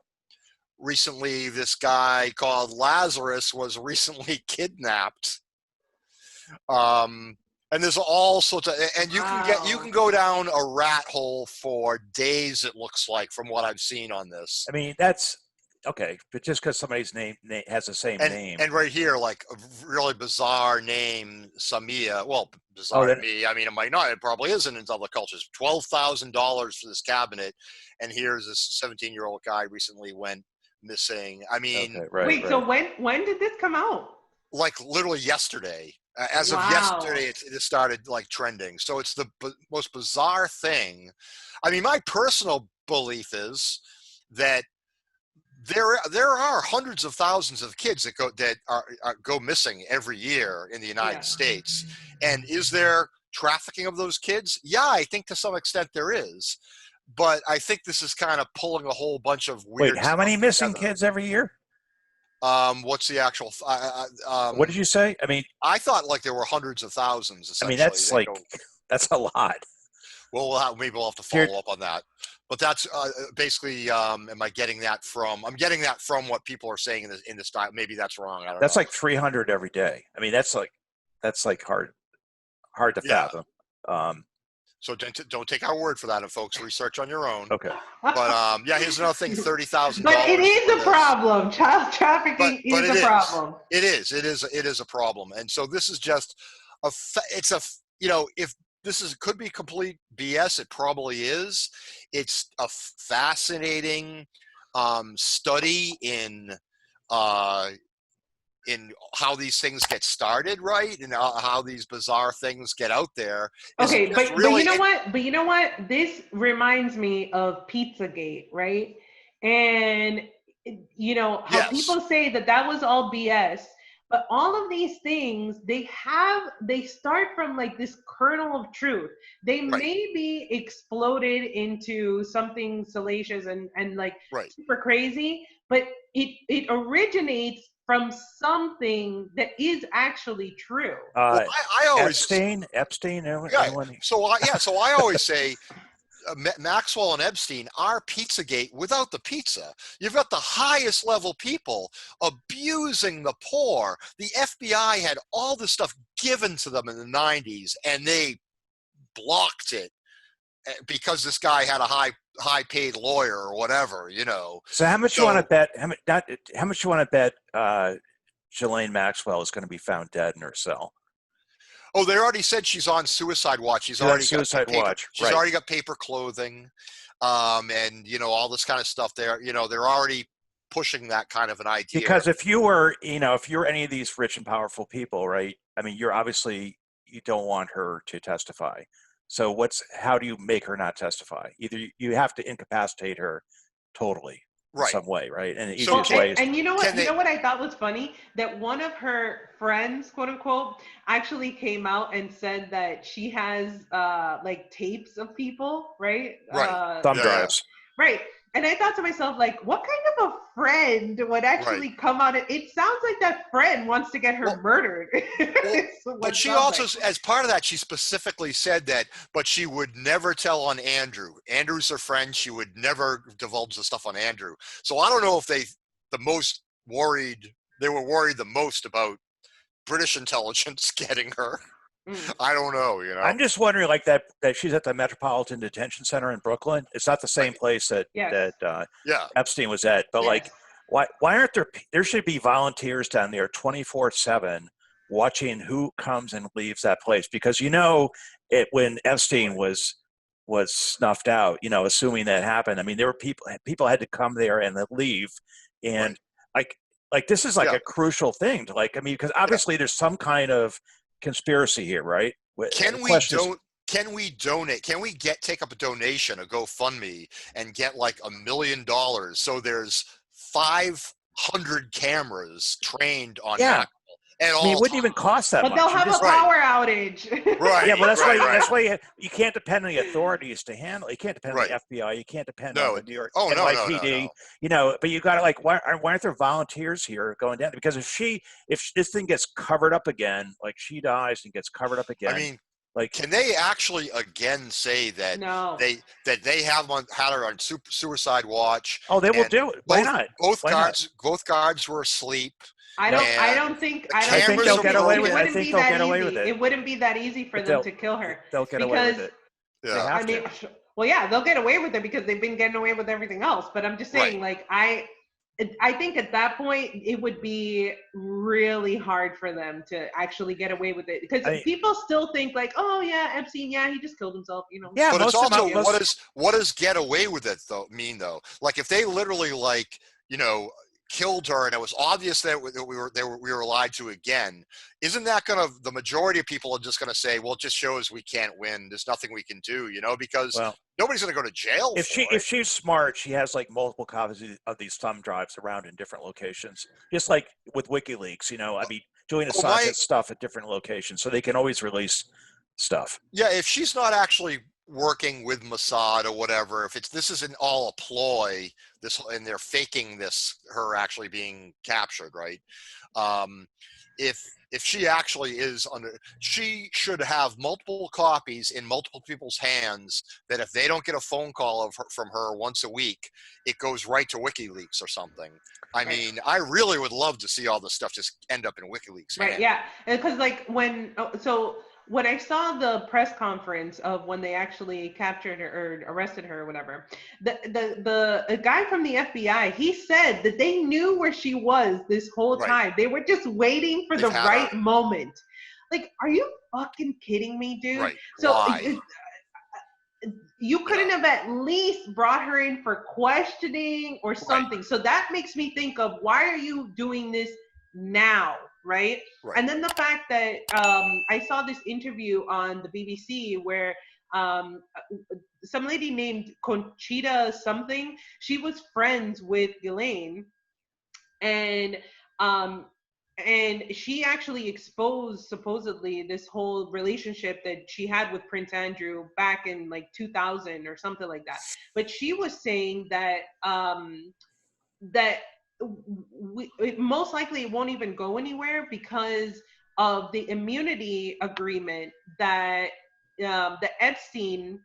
recently, this guy called Lazarus was recently kidnapped. And there's all sorts of, and you can go down a rat hole for days, it looks like, from what I've seen on this. I mean, that's okay, but just because somebody's name has the same name. And right here, like a really bizarre name, Samia. Well, bizarre to me. I mean, it might not. It probably isn't in other cultures. $12,000 for this cabinet, and here's this 17-year-old guy recently went missing. I mean, Okay, right, Wait, right. so when did this come out? like literally yesterday. As of Wow. yesterday, it started like trending. So it's the most bizarre thing. I mean, my personal belief is that there are hundreds of thousands of kids that go missing every year in the United Yeah. States. And is there trafficking of those kids? Yeah, I think to some extent there is. But I think this is kind of pulling a whole bunch of weird Wait, how stuff many missing together. kids every year? What's the actual? What did you say? I mean, I thought like there were hundreds of thousands. Essentially, that's that like go- that's a lot. well, maybe we'll have to follow up on that. But that's basically. Am I getting that from? I'm getting that from what people are saying in this style. Maybe that's wrong. I don't know. That's like 300 every day. I mean, that's like hard to Yeah. fathom. So don't take our word for that, and folks, research on your own. Okay. But yeah, here's another thing: $30,000. But it is a problem. Child trafficking But is a problem. It is a problem, and so this is just if this could be complete BS, it probably is. It's a fascinating study in how these things get started, right, and how these bizarre things get out there. Okay, but you know what? But you know what? This reminds me of Pizzagate, right? And you know how Yes. people say that was all BS, but all of these things they start from like this kernel of truth. They Right. may be exploded into something salacious and like Right. super crazy, but it originates from something that is actually true. Well, I always Epstein. Yeah. So I always say Maxwell and Epstein are Pizzagate without the pizza. You've got the highest level people abusing the poor. The FBI had all this stuff given to them in the 90s, and they blocked it because this guy had a high paid lawyer or whatever, you know. So how much you want to bet? How much you want to bet? Ghislaine Maxwell is going to be found dead in her cell. Oh, they already said she's on suicide watch. She's already suicide watch. She's already got paper clothing, and you know all this kind of stuff. They're already pushing that kind of an idea. Because if you were any of these rich and powerful people, right? I mean, you don't want her to testify. So how do you make her not testify? Either you have to incapacitate her totally. Right. Some way, right? And the So- easiest way is and you know what? You know what I thought was funny? That one of her friends, quote unquote, actually came out and said that she has like tapes of people, right? Right. thumb drives. Right. And I thought to myself, like, what kind of a friend would actually come out? It sounds like that friend wants to get her murdered. But she also, as part of that, she specifically said that, but she would never tell on Andrew. Andrew's her friend. She would never divulge the stuff on Andrew. So I don't know if they were worried the most about British intelligence getting her. I don't know, you know. I'm just wondering, like that she's at the Metropolitan Detention Center in Brooklyn. It's not the same place that Epstein was at, but like, why aren't there should be volunteers down there 24/7 watching who comes and leaves that place, because when Epstein was snuffed out, assuming that happened. I mean, there were people had to come there and then leave, and like this is like a crucial thing to because obviously there's some kind of conspiracy here, right? Can we donate? Can we take up a donation, a GoFundMe, and get like $1 million? So there's 500 cameras trained on that. And it wouldn't even cost that much. But they'll have a power outage. Right. Yeah, but that's why you can't depend on the authorities to handle it. You can't depend on the FBI. You can't depend on the New York NYPD. No. But you got to why aren't there volunteers here going down? Because if this thing gets covered up again, like she dies and gets covered up again. I mean, can they actually again say that they had her on suicide watch? Oh, they will do it. Why not? Both guards were asleep. I don't think they'll get away with it. I think they'll get away with it. It wouldn't be that easy for them to kill her. They'll get away with it. Yeah. They'll get away with it because they've been getting away with everything else. But I'm just saying, I think at that point it would be really hard for them to actually get away with it, because people still think Epstein, he just killed himself, Yeah, but it's also what does get away with it mean though? Like if they literally you know, killed her, and it was obvious that we were lied to again. Isn't that gonna, the majority of people are just gonna say, well, it just shows we can't win. There's nothing we can do, you know, because Well, nobody's gonna go to jail if for it. she's smart, she has like multiple copies of these thumb drives around in different locations, just like with WikiLeaks. You know, I mean, Julian Oh, Assange has stuff at different locations, so they can always release stuff. Yeah, if she's not actually working with Mossad or whatever, if this isn't all a ploy, and they're faking this, her actually being captured, right? If she actually is she should have multiple copies in multiple people's hands, that if they don't get a phone call from her once a week, it goes right to WikiLeaks or something. I mean, I really would love to see all this stuff just end up in WikiLeaks. Right. Yeah. Because like when I saw the press conference of when they actually captured her or arrested her or whatever, the guy from the FBI, he said that they knew where she was this whole time. They were just waiting for the right moment. Like, are you fucking kidding me, dude? Right. So Why? you couldn't have at least brought her in for questioning or something. So that makes me think of, why are you doing this now? Right. And then the fact that I saw this interview on the BBC where some lady named Conchita something, she was friends with Ghislaine, and she actually exposed supposedly this whole relationship that she had with Prince Andrew back in like 2000 or something like that. But she was saying that most likely it won't even go anywhere because of the immunity agreement that the Epstein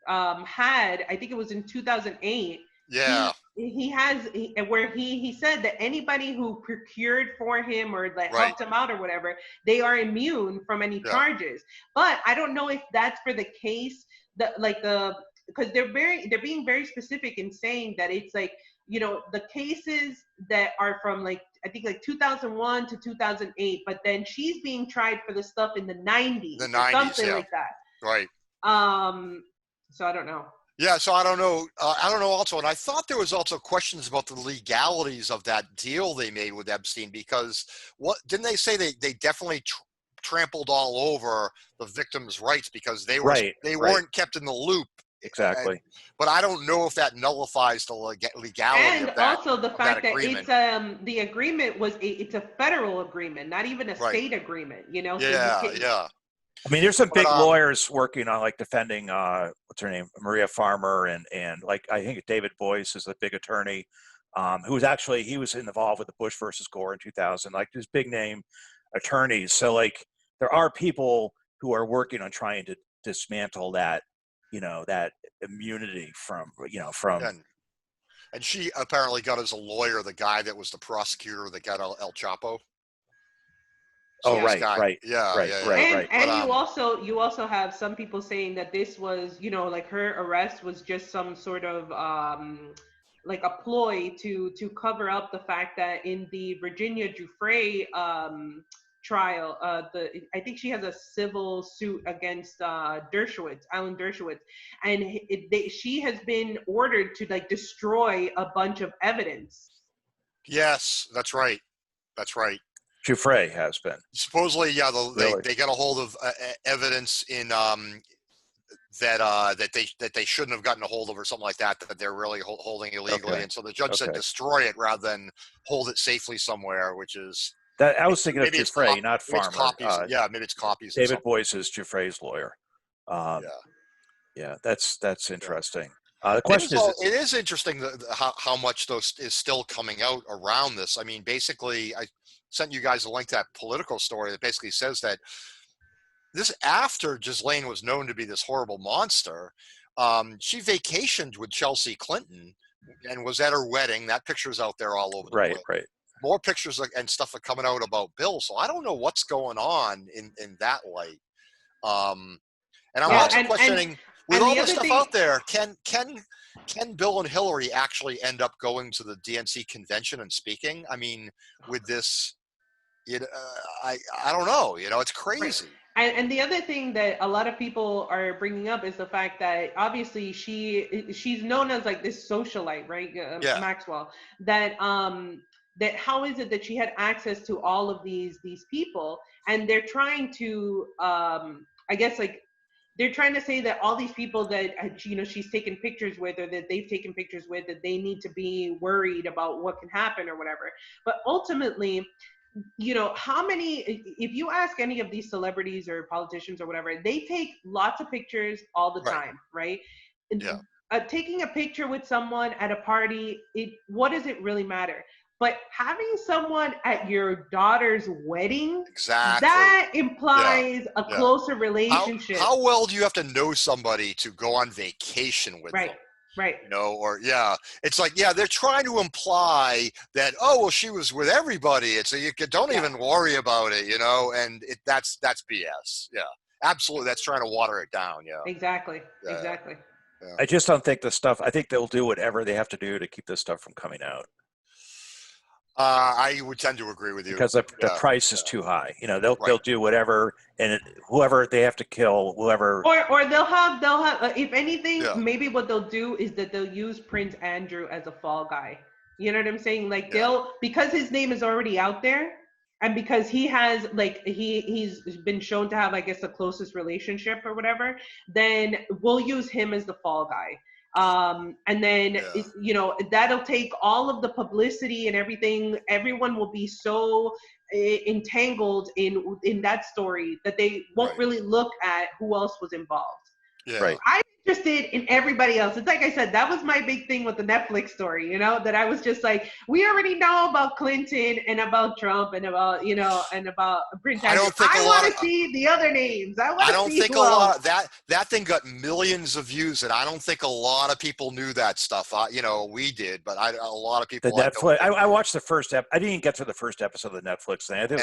had. I think it was in 2008. Yeah. Where he said that anybody who procured for him or like helped him out or whatever, they are immune from any charges. But I don't know if that's for the case that because they're being very specific in saying that it's like, you know, the cases that are from like, I think like 2001 to 2008, but then she's being tried for the stuff in the 90s, or something like that. Right. So I don't know. Yeah, so I don't know. Also, and I thought there was also questions about the legalities of that deal they made with Epstein, because what didn't they say they definitely trampled all over the victims' rights because they weren't kept in the loop. Exactly. But I don't know if that nullifies the legality and of that. Also the fact that agreement. It's the agreement was it's a federal agreement, not even a state agreement. You know. Yeah. I mean, there's some big lawyers working on like defending what's her name, Maria Farmer, and like I think David Boyce is a big attorney, who was actually he was involved with the Bush versus Gore in 2000, like these big name attorneys. So like there are people who are working on trying to dismantle that, you know, that immunity from. And she apparently got as a lawyer the guy that was the prosecutor that got El Chapo. So right. And you also have some people saying that this was, you know, like her arrest was just some sort of like a ploy to cover up the fact that in the Virginia Giuffre trial, I think she has a civil suit against Alan Dershowitz, and she has been ordered to like destroy a bunch of evidence. Yes, that's right. Giuffre has been supposedly, they got a hold of evidence in that they shouldn't have gotten a hold of, or something like that they're really holding illegally, and so the judge said destroy it rather than hold it safely somewhere, which is that I was thinking of Giuffre, not Farmer. Maybe it's copies. David Boyce is Giuffre's lawyer. That's interesting. The question it is interesting how much is still coming out around this. I mean, basically, I sent you guys a link to that Political story that basically says that this, after Ghislaine was known to be this horrible monster, she vacationed with Chelsea Clinton and was at her wedding. That picture's out there all over the place. Right. More pictures and stuff are coming out about Bill. So I don't know what's going on in that light. And I'm also questioning, with all this stuff out there, can Bill and Hillary actually end up going to the DNC convention and speaking? I mean, with this, I don't know. You know, it's crazy. And the other thing that a lot of people are bringing up is the fact that obviously she's known as like this socialite, right? Yeah. Maxwell. That how is it that she had access to all of these people, and they're trying to I guess like they're trying to say that all these people that she's taken pictures with, or that they've taken pictures with, that they need to be worried about what can happen or whatever. But ultimately, how many, if you ask any of these celebrities or politicians or whatever, they take lots of pictures all the time, right? Yeah. Taking a picture with someone at a party, what does it really matter? But having someone at your daughter's wedding, Exactly. that implies a closer relationship. How well do you have to know somebody to go on vacation with them? Right. It's like, they're trying to imply that, oh, well, she was with everybody. It's you don't even worry about it, and that's BS. Yeah, absolutely. That's trying to water it down. Yeah. Exactly. Yeah. I just don't think I think they'll do whatever they have to do to keep this stuff from coming out. I would tend to agree with you because the price is too high. They'll do whatever, and whoever they have to kill, whoever. Or they'll have if anything, maybe what they'll do is that they'll use Prince Andrew as a fall guy. You know what I'm saying? Like because his name is already out there, and because he has he's been shown to have, I guess, the closest relationship or whatever, then we'll use him as the fall guy. And then that'll take all of the publicity and everything. Everyone will be so entangled in that story that they won't really look at who else was involved. I'm interested in everybody else. It's like I said, that was my big thing with the Netflix story, that I was just like, we already know about Clinton and about Trump and about, and about Prince Andrew. I want to see the other names. I don't think a lot that thing got millions of views, and I don't think a lot of people knew that stuff. We did, but a lot of people. The Netflix. I watched the first I didn't even get to the first episode of the Netflix thing. I think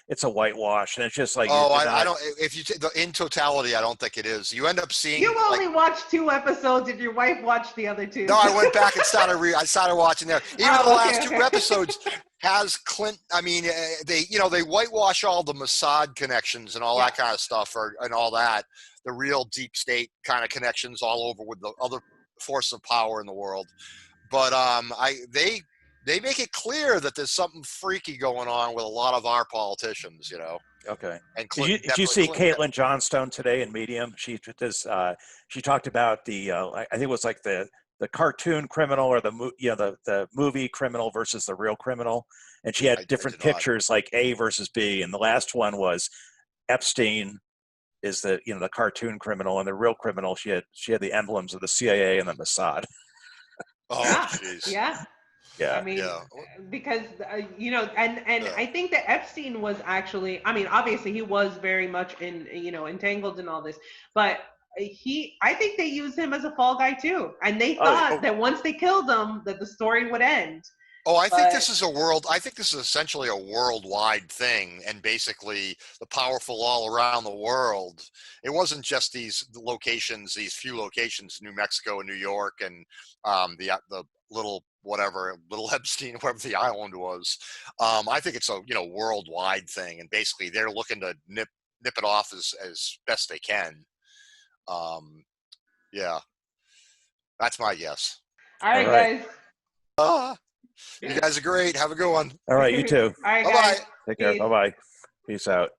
it's a whitewash, and it's just like. Oh, I don't. If you in totality, I don't think it is. You end up seeing. You only watched 2 episodes, and your wife watched the other 2. No, I went back and started watching there. Even the last 2 episodes has Clint. I mean, they whitewash all the Mossad connections and all that kind of stuff, and all that. The real deep state kind of connections all over with the other force of power in the world. But they make it clear that there's something freaky going on with a lot of our politicians, Okay. And did you see Caitlin Johnstone today in Medium? She talked about I think it was like the cartoon criminal or the movie criminal versus the real criminal, and she had different pictures like A versus B, and the last one was Epstein is the cartoon criminal, and the real criminal she had the emblems of the CIA and the Mossad. Oh, jeez. Yeah. I mean, because, and I think that Epstein was actually, I mean, obviously he was very much entangled in all this, but I think they used him as a fall guy too. And they thought that once they killed him, that the story would end. Oh, I think this is essentially a worldwide thing, and basically the powerful all around the world. It wasn't just these few locations, New Mexico and New York, and the little Epstein, wherever the island was. I think it's a worldwide thing, and basically they're looking to nip it off as best they can. That's my guess. All right, guys. You guys are great. Have a good one. All right, you too. All right, bye-bye. guys. Take care. Bye-bye. Peace out.